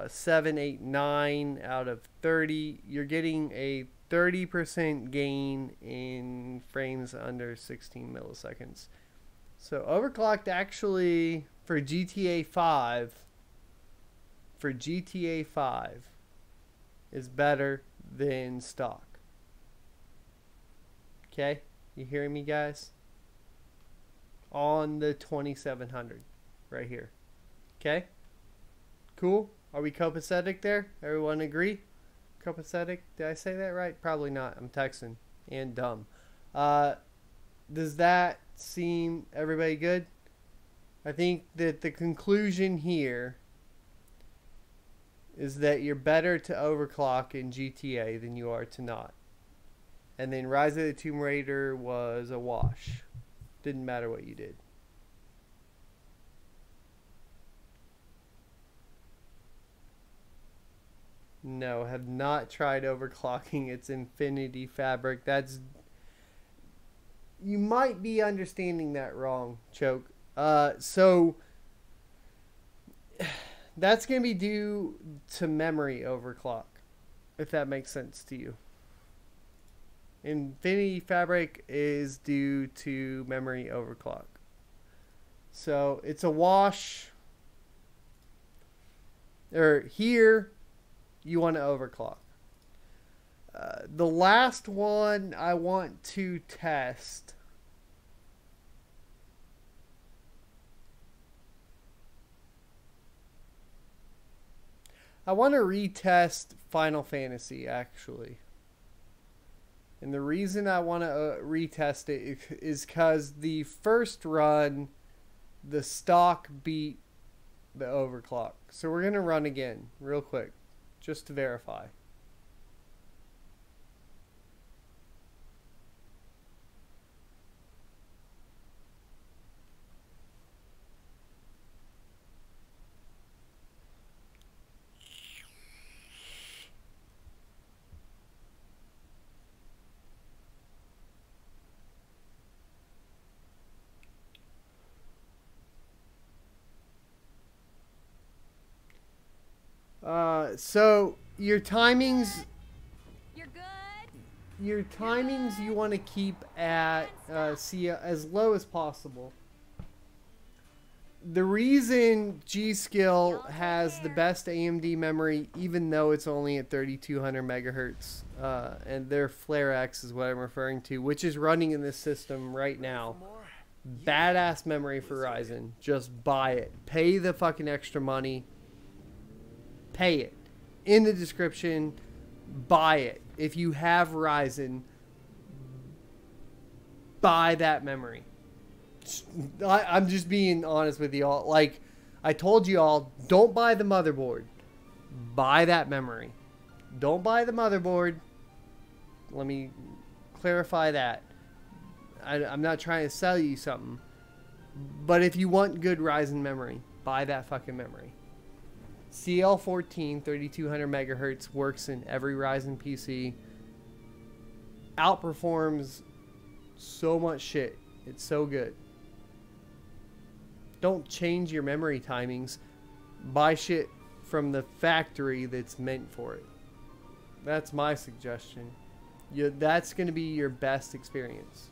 7, 8, 9 out of 30. You're getting a 30% gain in frames under 16 milliseconds. So overclocked actually for GTA 5 is better than stock. Okay? You hearing me, guys? On the 2700 right here. Okay? Cool? Are we copacetic there? Everyone agree? Copacetic? Did I say that right? Probably not. I'm texting and dumb. Does that seem everybody good? I think that the conclusion here is that you're better to overclock in GTA than you are to not. And then Rise of the Tomb Raider was a wash. Didn't matter what you did. No, have not tried overclocking. It's Infinity Fabric. That's... You might be understanding that wrong, Choke. So that's going to be due to memory overclock, if that makes sense to you. Infinity Fabric is due to memory overclock. So it's a wash. Or here, you want to overclock. The last one I want to test. I want to retest Final Fantasy, actually. And the reason I want to retest it is because the first run, the stock beat the overclock. So we're going to run again, real quick, just to verify. So your timings, you want to keep at as low as possible. The reason G.SKILL has the best AMD memory, even though it's only at 3200 megahertz, and their Flare X is what I'm referring to, which is running in this system right now. Badass memory for Ryzen. Just buy it. Pay the fucking extra money. Pay it. In the description, buy it. If you have Ryzen, buy that memory. I'm just being honest with y'all. Like, I told you all, don't buy the motherboard. Buy that memory. Don't buy the motherboard. Let me clarify that. I'm not trying to sell you something. But if you want good Ryzen memory, buy that fucking memory. CL14 3200 megahertz works in every Ryzen PC. Outperforms so much shit. It's so good. Don't change your memory timings. Buy shit from the factory that's meant for it. That's my suggestion. That's going to be your best experience.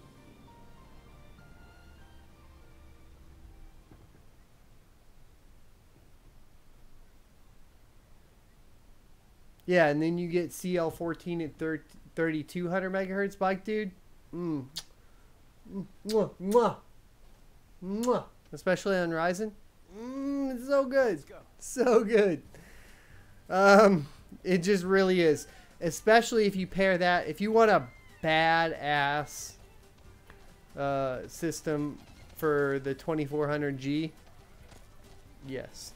Yeah, and then you get CL14 at 3200 megahertz bike, dude. Mwah, mwah, mwah. Especially on Ryzen. It's so good. So good. It just really is. Especially if you pair that. If you want a badass system for the 2400G. Yes.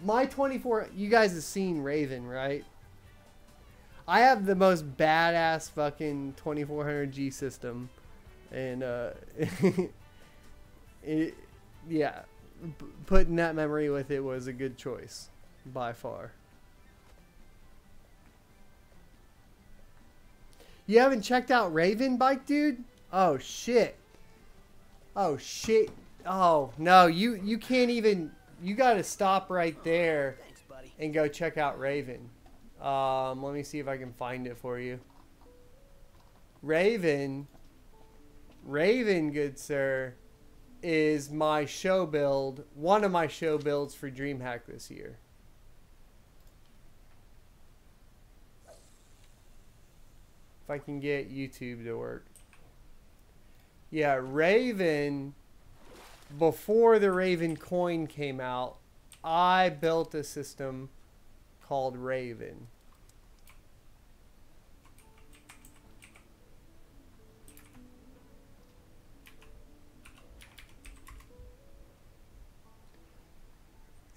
My 24, you guys have seen Raven, right? I have the most badass fucking 2400G system, and yeah, putting that memory with it was a good choice by far. You haven't checked out Raven bike, dude? Oh shit. Oh shit. Oh no, you can't even. You got to stop right there. Thanks, buddy. And go check out Raven. Let me see if I can find it for you. Raven, good sir, is my show build, one of my show builds for DreamHack this year. If I can get YouTube to work. Yeah, Raven, before the Raven coin came out, I built a system called Raven.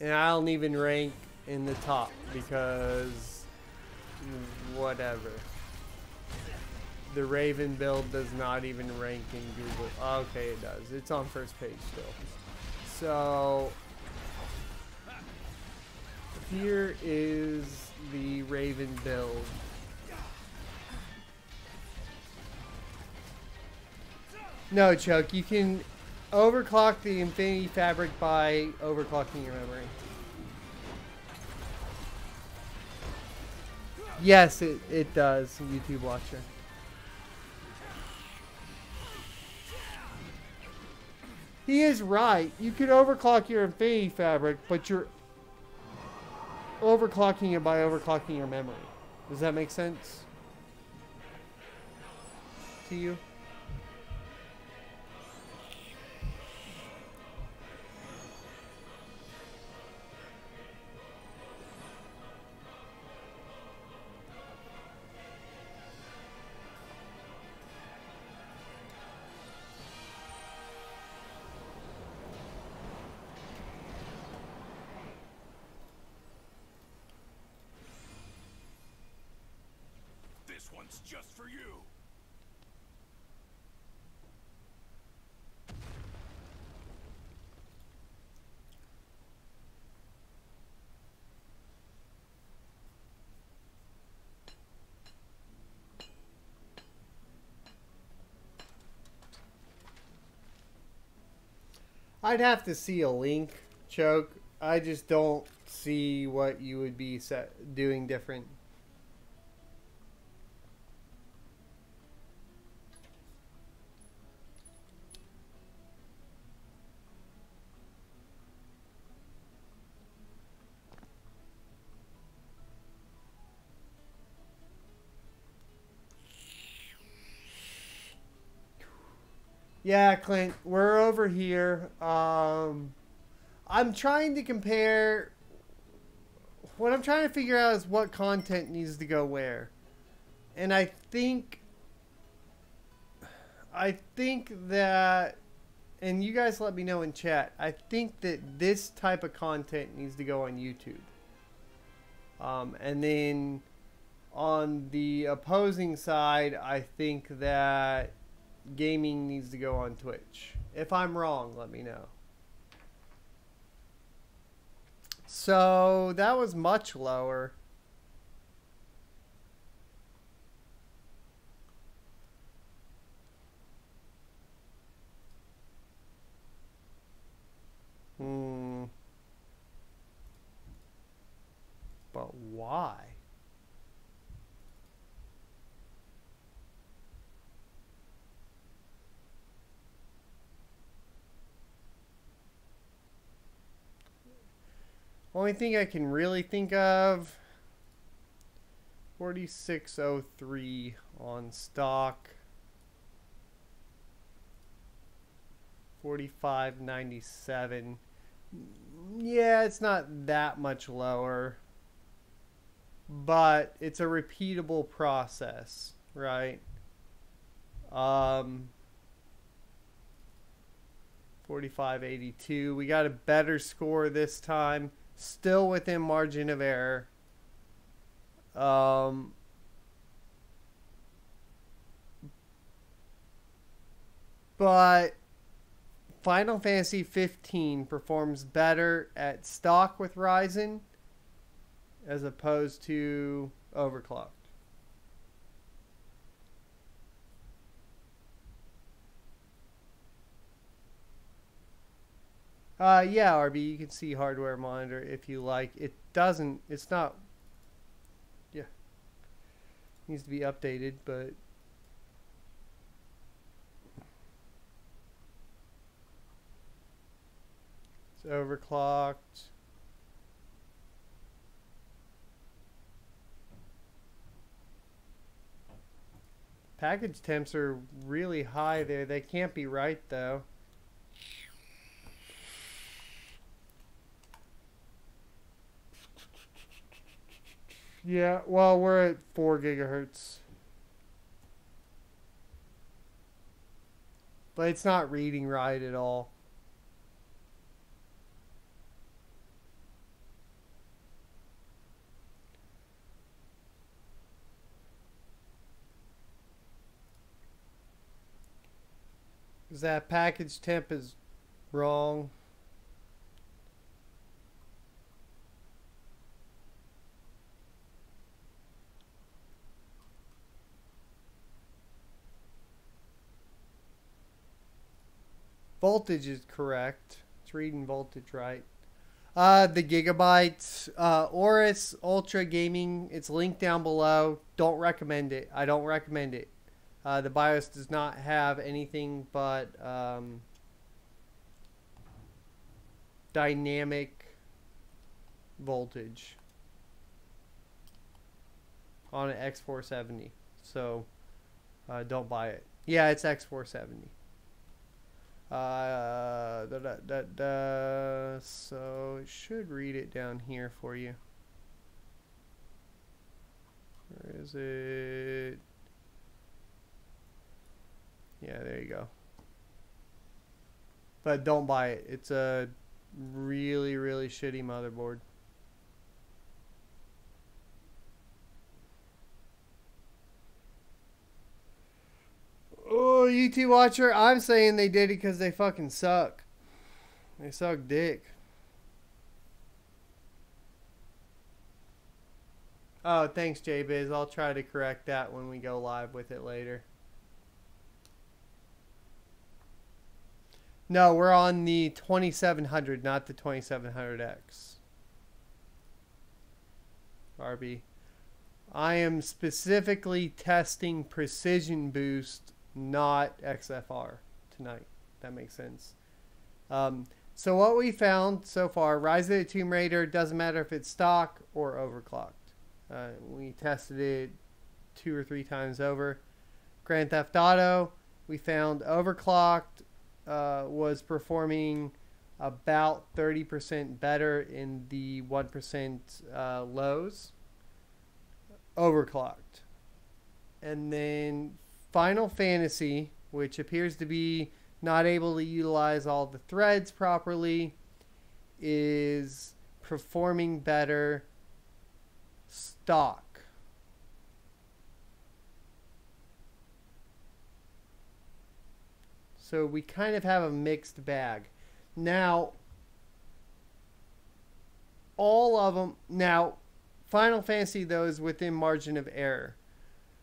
And I don't even rank in the top because whatever. The Raven build does not even rank in Google. Okay, it does. It's on first page still. So here is the Raven build. No, Chuck, you can overclock the Infinity Fabric by overclocking your memory. Yes, it does, YouTube watcher. He is right. You could overclock your Infinity Fabric, but you're overclocking it by overclocking your memory. Does that make sense to you? This one's just for you. I'd have to see a link, Choke. I just don't see what you would be doing different. Yeah, Clint, we're over here. I'm trying to compare. What I'm trying to figure out is what content needs to go where. And I think that, and you guys let me know in chat, I think that this type of content needs to go on YouTube. And then on the opposing side, I think that gaming needs to go on Twitch. If I'm wrong, let me know. So that was much lower. But why? Only thing I can really think of, 4603 on stock, 4597. Yeah, it's not that much lower, but it's a repeatable process, right? 4582. We got a better score this time. Still within margin of error. But Final Fantasy 15 performs better at stock with Ryzen as opposed to Overclocked. Yeah, RB, you can see hardware monitor if you like. It doesn't, it's not, yeah, needs to be updated, but it's overclocked. Package temps are really high there. They can't be right, though. Yeah, well, we're at 4 gigahertz. But it's not reading right at all. Because that package temp is wrong. Voltage is correct. It's reading voltage right. The Gigabyte AORUS Ultra Gaming. It's linked down below. Don't recommend it. I don't recommend it. The BIOS does not have anything but dynamic voltage on an X470. So don't buy it. Yeah, it's X470. So it should read it down here for you. Where is it? Yeah, there you go. But don't buy it. It's a really, really shitty motherboard. Oh, YouTube watcher, I'm saying they did it because they fucking suck. They suck dick. Oh, thanks, JBiz. I'll try to correct that when we go live with it later. No, we're on the 2700, not the 2700X. RB. I am specifically testing Precision Boost, not XFR tonight. That makes sense. So what we found so far, Rise of the Tomb Raider, doesn't matter if it's stock or overclocked. We tested it 2 or 3 times over. Grand Theft Auto, we found overclocked was performing about 30% better in the 1% lows. Overclocked. And then Final Fantasy, which appears to be not able to utilize all the threads properly, is performing better stock. So we kind of have a mixed bag. Now, all of them, now, Final Fantasy, though, is within margin of error.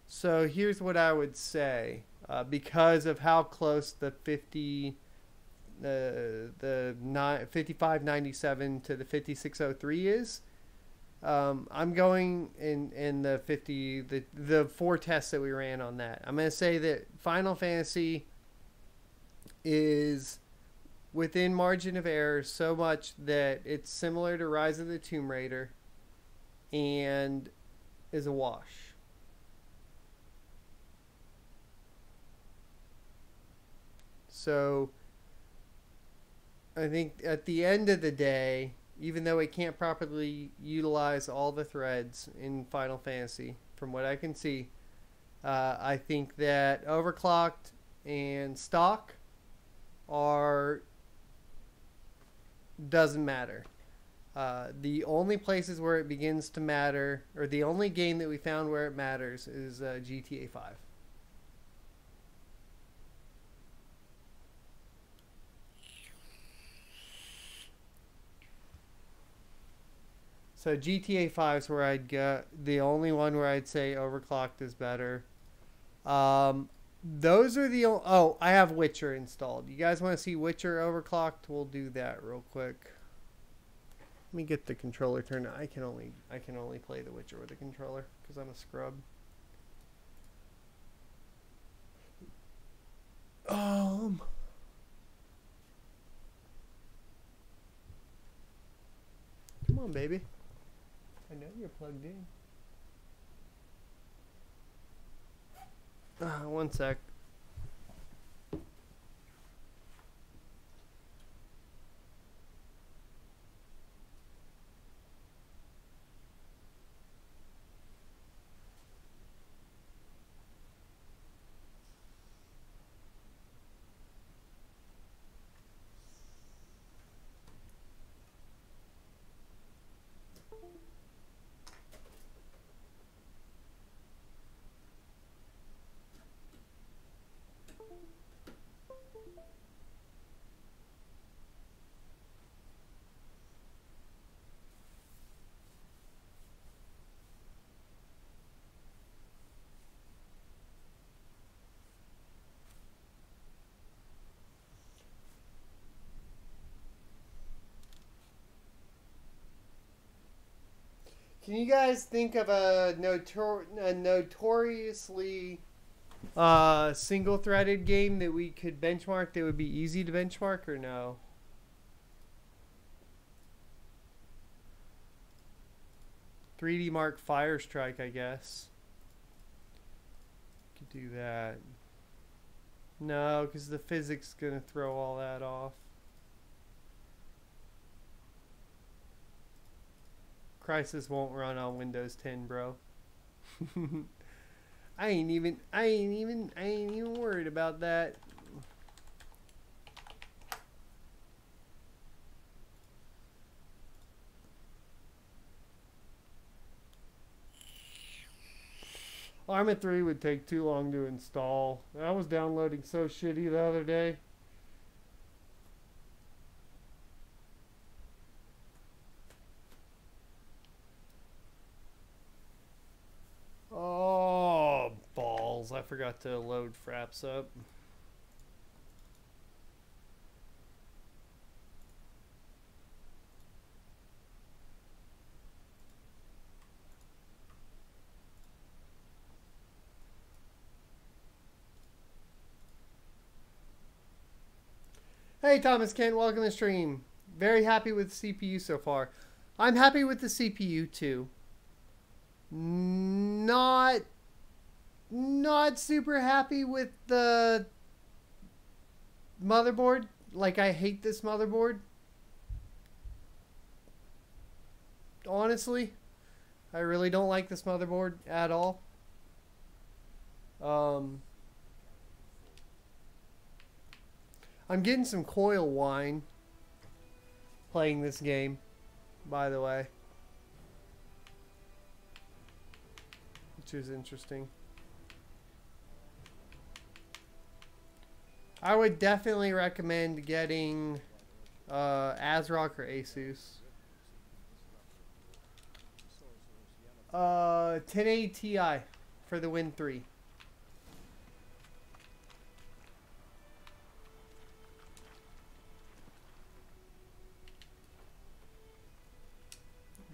So here's what I would say. Because of how close the 5597 to the 5603 is, I'm going in the 4 tests that we ran on that. I'm going to say that Final Fantasy is within margin of error so much that it's similar to Rise of the Tomb Raider and is a wash. So I think at the end of the day, even though it can't properly utilize all the threads in Final Fantasy, from what I can see, I think that overclocked and stock doesn't matter. The only places where it begins to matter, or the only game that we found where it matters, is GTA 5. So GTA 5 is where I'd go. The only one where I'd say overclocked is better. Those are the only... Oh, I have Witcher installed. You guys want to see Witcher overclocked? We'll do that real quick. Let me get the controller turned on. I can only play the Witcher with a controller because I'm a scrub. Come on, baby. I know you're plugged in. One sec. Can you guys think of a notoriously single-threaded game that we could benchmark that would be easy to benchmark, or no? 3D Mark Fire Strike, I guess. Could do that. No, because the physics is going to throw all that off. Crysis won't run on Windows 10, bro. I ain't even worried about that. Arma 3 would take too long to install. I was downloading so shitty the other day. Oh, balls. I forgot to load Fraps up. Hey, Thomas Kent, welcome to the stream. Very happy with the CPU so far. I'm happy with the CPU too. Not super happy with the motherboard. Like, I hate this motherboard. Honestly, I really don't like this motherboard at all. I'm getting some coil whine playing this game, by the way, which is interesting. I would definitely recommend getting ASRock or ASUS. 1080 Ti for the Win 3.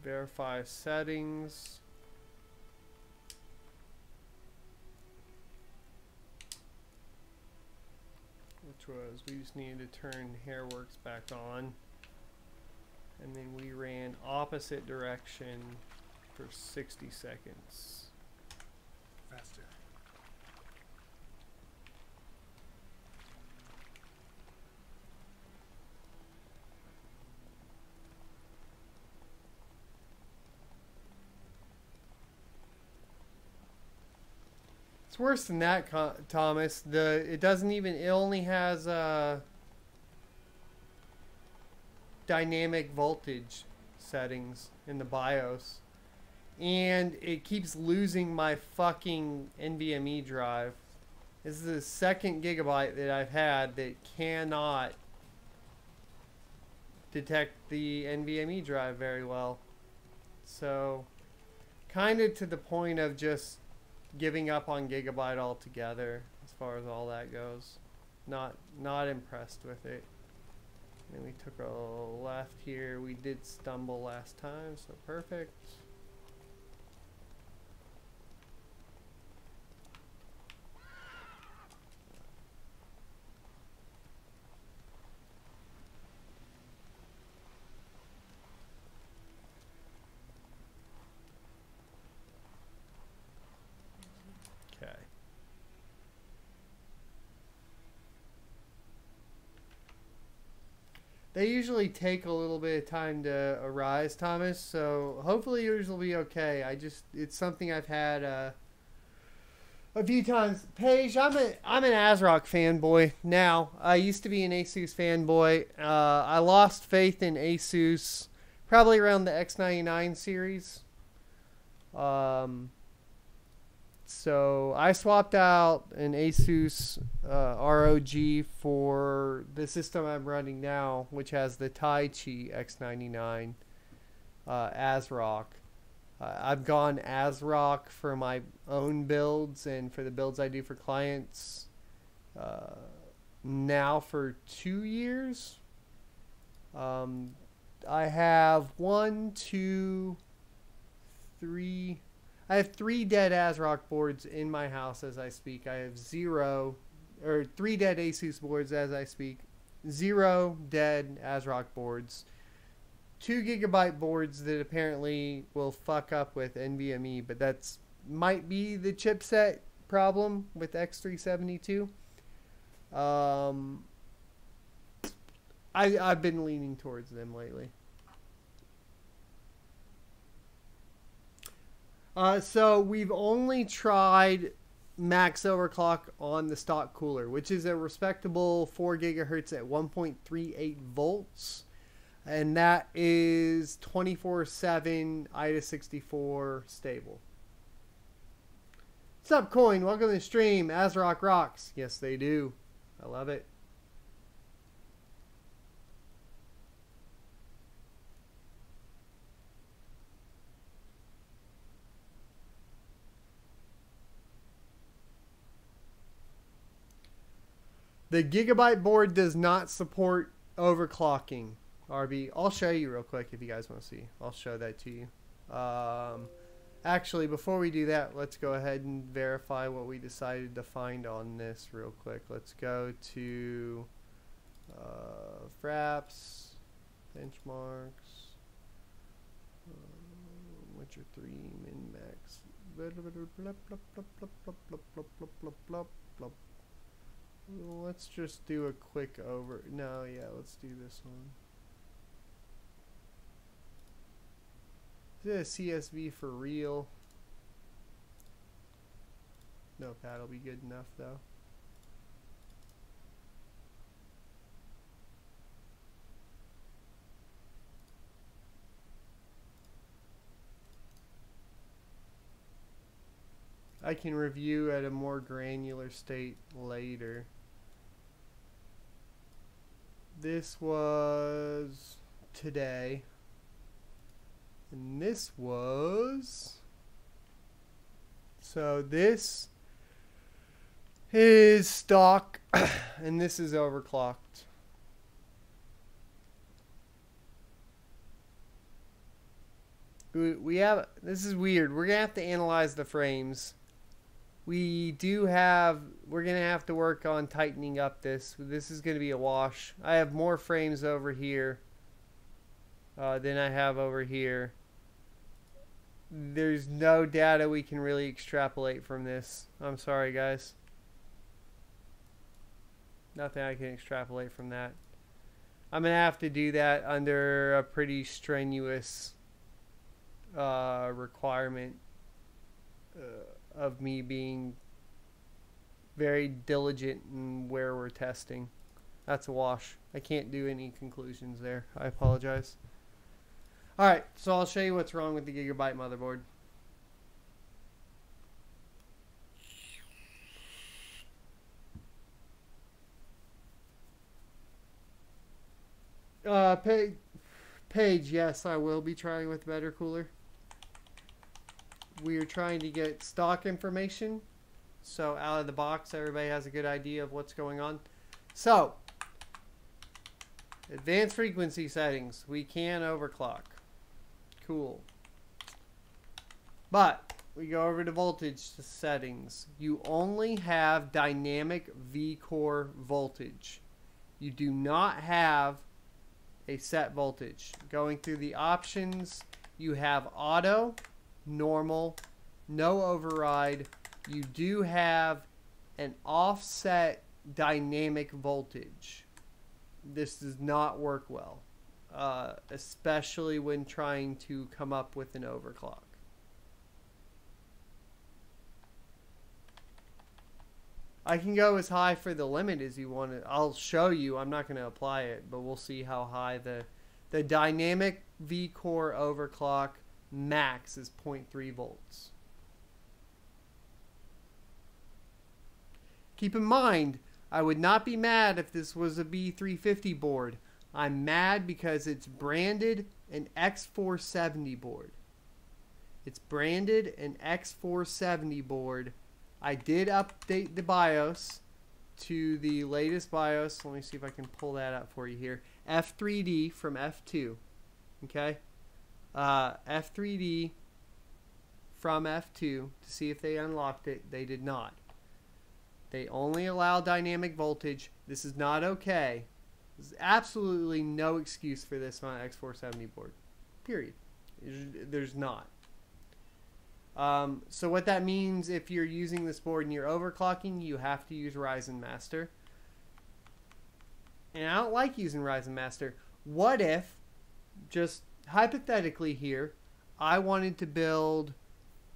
Verify settings. Which was, we just needed to turn Hairworks back on. And then we ran opposite direction for 60 seconds. Faster. It's worse than that, Thomas. It only has dynamic voltage settings in the BIOS, and it keeps losing my fucking NVMe drive. This is the second gigabyte that I've had that cannot detect the NVMe drive very well. So, kind of to the point of just giving up on Gigabyte altogether as far as all that goes. Not impressed with it. And we took a left here. We did stumble last time, so perfect. They usually take a little bit of time to arise, Thomas, so hopefully yours will be okay. It's something I've had a few times. Paige, I'm an ASRock fanboy now. I used to be an ASUS fanboy. I lost faith in ASUS probably around the X99 series. So I swapped out an ASUS ROG for the system I'm running now, which has the Taichi X99 ASRock. I've gone ASRock for my own builds and for the builds I do for clients now for 2 years. I have 1, 2, three dead ASRock boards in my house as I speak. I have 3 dead Asus boards as I speak. 0 dead ASRock boards. 2 GB boards that apparently will fuck up with NVMe, but that's might be the chipset problem with X372. I've been leaning towards them lately. So we've only tried max overclock on the stock cooler, which is a respectable 4 gigahertz at 1.38 volts. And that is 24/7 IDA64 stable. What's up, Coin? Welcome to the stream. ASRock rocks. Yes, they do. I love it. The Gigabyte board does not support overclocking. RB, I'll show you real quick if you guys want to see. I'll show that to you. Actually, before we do that, let's go ahead and verify what we decided to find on this real quick. Let's go to Fraps, benchmarks, Witcher 3, min max. Let's just do a quick No, yeah, let's do this one. Is it a CSV for real? No, that'll be good enough though. I can review at a more granular state later. This was today. And this was... So this is stock and this is overclocked. We have... This is weird. We're going to have to analyze the frames. We're going to have to work on tightening up this. This is going to be a wash. I have more frames over here than I have over here. There's no data we can really extrapolate from this. I'm sorry, guys. Nothing I can extrapolate from that. I'm going to have to do that under a pretty strenuous requirement of me being very diligent in where we're testing. That's a wash. I can't do any conclusions there. I apologize. Alright, so I'll show you what's wrong with the Gigabyte motherboard. Page, yes, I will be trying with better cooler. We're trying to get stock information, so out of the box everybody has a good idea of what's going on. So, advanced frequency settings, we can overclock. Cool. But we go over to voltage settings. You only have dynamic V-core voltage. You do not have a set voltage. Going through the options, you have auto, normal, no override. You do have an offset dynamic voltage. This does not work well, especially when trying to come up with an overclock. I can go as high for the limit as you want it. I'll show you. I'm not going to apply it, but we'll see how high the dynamic V-core overclock max is 0.3 volts. Keep in mind, I would not be mad if this was a B350 board. I'm mad because it's branded an X470 board. It's branded an X470 board. I did update the BIOS to the latest BIOS. Let me see if I can pull that up for you here. F3D from F2. Okay? F3D from F2 to see if they unlocked it. They did not. They only allow dynamic voltage. This is not okay. There's absolutely no excuse for this on an X470 board. Period. There's not. So what that means, if you're using this board and you're overclocking, you have to use Ryzen Master. And I don't like using Ryzen Master. What if, just hypothetically here, I wanted to build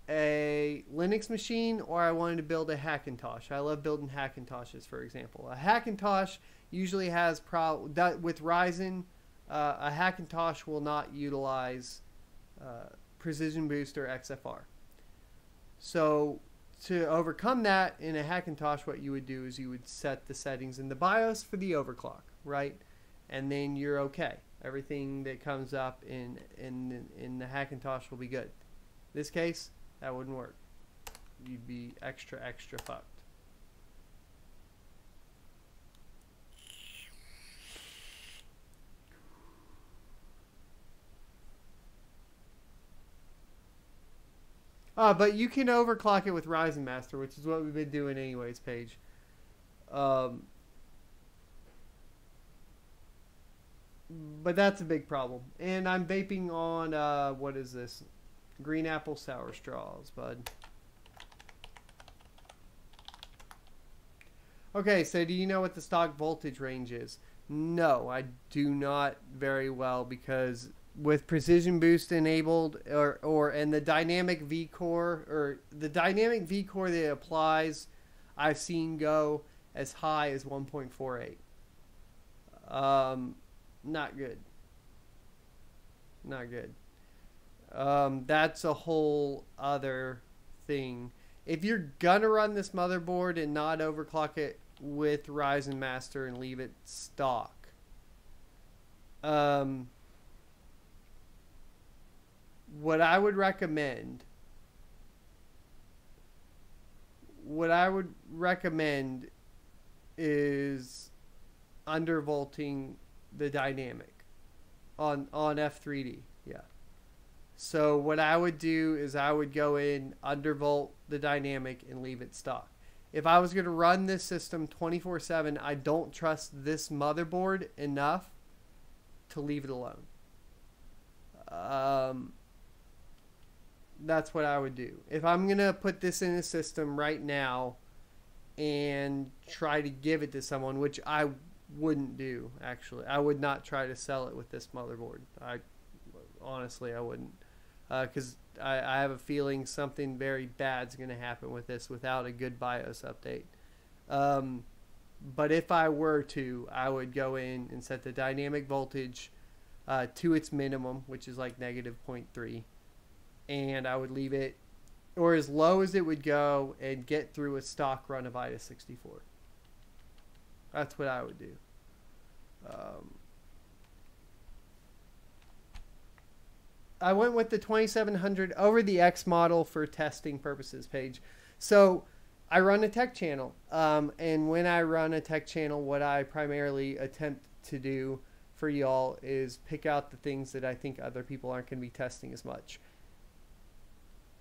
a Linux machine, or I wanted to build a Hackintosh. I love building Hackintoshes, for example. A Hackintosh usually has with Ryzen, a Hackintosh will not utilize Precision Boost or XFR. So to overcome that in a Hackintosh, what you would do is you would set the settings in the BIOS for the overclock, right? And then you're okay. Everything that comes up in the Hackintosh will be good. In this case, that wouldn't work. You'd be extra fucked. But you can overclock it with Ryzen Master, which is what we've been doing anyways, Paige. But that's a big problem. And I'm vaping on, what is this? Green apple sour straws, bud. Okay, so do you know what the stock voltage range is? No, I do not very well, because with Precision Boost enabled, and the dynamic V core, or the dynamic V core that applies, I've seen go as high as 1.48. Not good. Not good. That's a whole other thing. If you're gonna run this motherboard and not overclock it with Ryzen Master and leave it stock, what I would recommend is undervolting the dynamic on F3D. Yeah. So what I would do is I would go in, undervolt the dynamic, and leave it stock. If I was going to run this system 24/7, I don't trust this motherboard enough to leave it alone. That's what I would do. If I'm going to put this in a system right now and try to give it to someone, which I wouldn't do, actually. I would not try to sell it with this motherboard. Honestly, I wouldn't. Because I have a feeling something very bad's going to happen with this without a good BIOS update. But if I were to, I would go in and set the dynamic voltage to its minimum, which is like -0.3. And I would leave it, or as low as it would go, and get through a stock run of IDA 64. That's what I would do. I went with the 2700 over the X model for testing purposes, Paige. So I run a tech channel. And when I run a tech channel, what I primarily attempt to do for y'all is pick out the things that I think other people aren't going to be testing as much.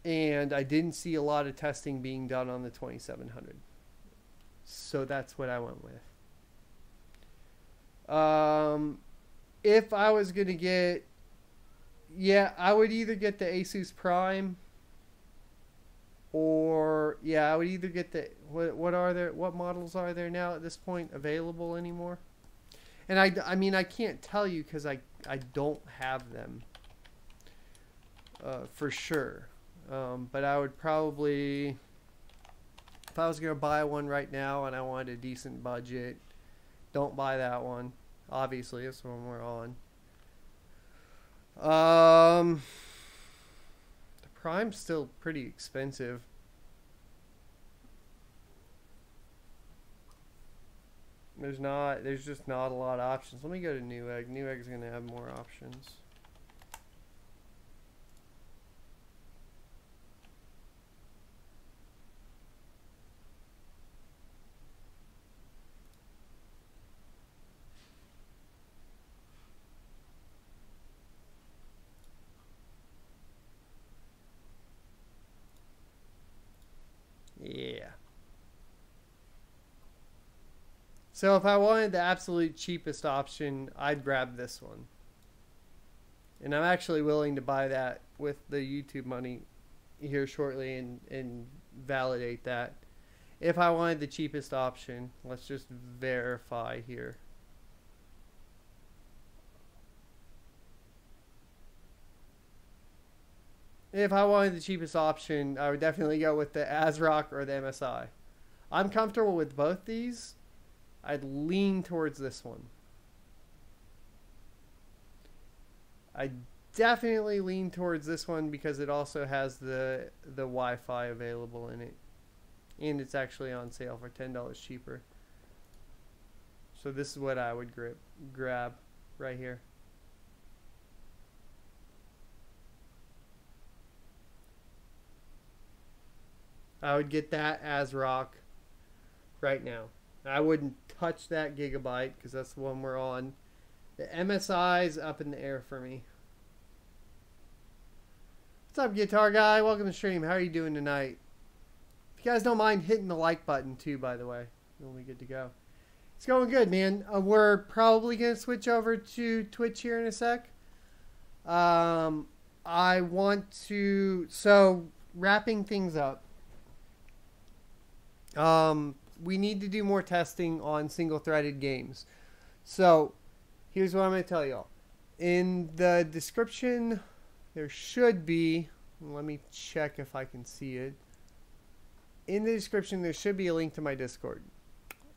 And I didn't see a lot of testing being done on the 2700. So that's what I went with. If I was going to get, yeah, I would either get the Asus Prime, or, yeah, I would either get the, what models are there now at this point available anymore? And I mean, I can't tell you because I don't have them for sure. But I would probably, if I was going to buy one right now and I wanted a decent budget, don't buy that one. Obviously, that's the one we're on. The Prime's still pretty expensive. There's just not a lot of options. Let me go to Newegg. Newegg's going to have more options. Yeah. So if I wanted the absolute cheapest option, I'd grab this one. And I'm actually willing to buy that with the YouTube money here shortly and validate that. If I wanted the cheapest option, let's just verify here. If I wanted the cheapest option, I would definitely go with the ASRock or the MSI. I'm comfortable with both these. I'd lean towards this one. I definitely lean towards this one because it also has the Wi-Fi available in it. And it's actually on sale for $10 cheaper. So this is what I would grab right here. I would get that ASRock right now. I wouldn't touch that Gigabyte because that's the one we're on. The MSI is up in the air for me. What's up, Guitar Guy? Welcome to the stream. How are you doing tonight? If you guys don't mind hitting the like button too, by the way, we'll be good to go. It's going good, man. We're probably going to switch over to Twitch here in a sec. I want to... So, wrapping things up. We need to do more testing on single-threaded games. So, here's what I'm going to tell y'all. In the description, there should be... Let me check if I can see it. In the description, there should be a link to my Discord.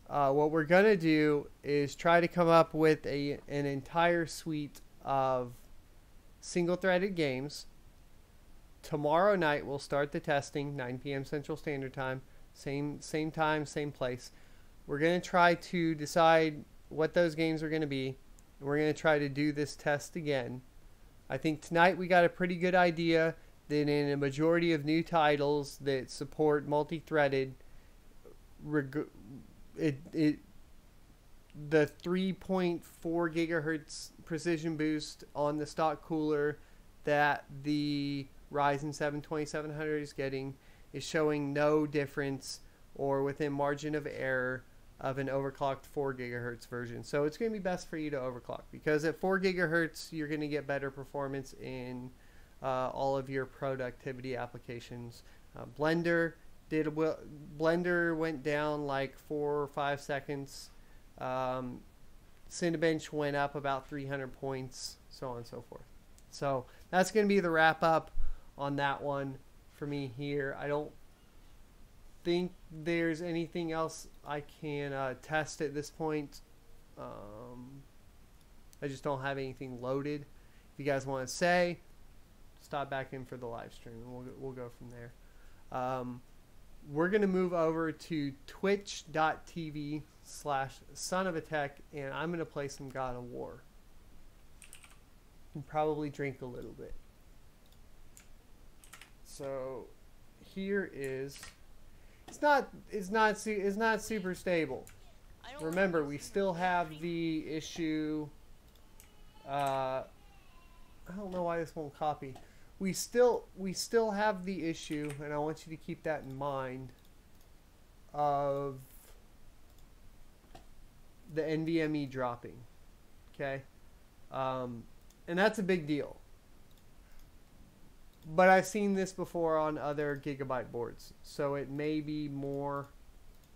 What we're going to do is try to come up with an entire suite of single-threaded games. Tomorrow night, we'll start the testing, 9 p.m. Central Standard Time. Same time, same place. We're going to try to decide what those games are going to be. We're going to try to do this test again. I think tonight we got a pretty good idea that in a majority of new titles that support multi-threaded, the 3.4 gigahertz precision boost on the stock cooler that the Ryzen 7 2700 is getting is showing no difference or within margin of error of an overclocked 4 gigahertz version. So it's going to be best for you to overclock because at 4 gigahertz you're going to get better performance in all of your productivity applications. Blender went down like 4 or 5 seconds. Cinebench went up about 300 points, so on and so forth. So that's going to be the wrap up on that one for me here. I don't think there's anything else I can test at this point. I just don't have anything loaded. If you guys want to say, stop back in for the live stream and we'll go from there. We're going to move over to twitch.tv/sonofatech and I'm going to play some God of War and probably drink a little bit. So here is it's not super stable. Remember, we still have the issue. I don't know why this won't copy. We still have the issue, and I want you to keep that in mind, of the NVMe dropping. Okay, and that's a big deal. But I've seen this before on other Gigabyte boards, so it may be more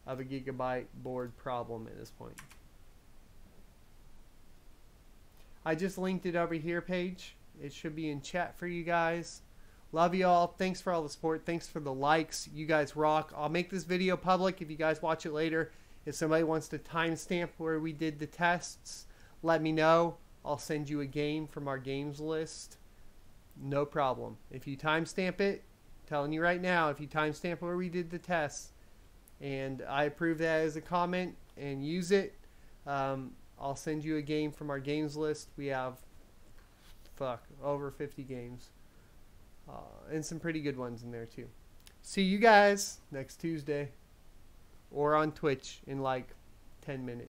of a Gigabyte board problem at this point. I just linked it over here, Paige. It should be in chat for you guys. Love you all. Thanks for all the support. Thanks for the likes. You guys rock. I'll make this video public if you guys watch it later. If somebody wants to timestamp where we did the tests, let me know. I'll send you a game from our games list. No problem. If you timestamp it, I'm telling you right now, if you timestamp where we did the tests, and I approve that as a comment and use it, I'll send you a game from our games list. We have, over 50 games. And some pretty good ones in there too. See you guys next Tuesday. Or on Twitch in like 10 minutes.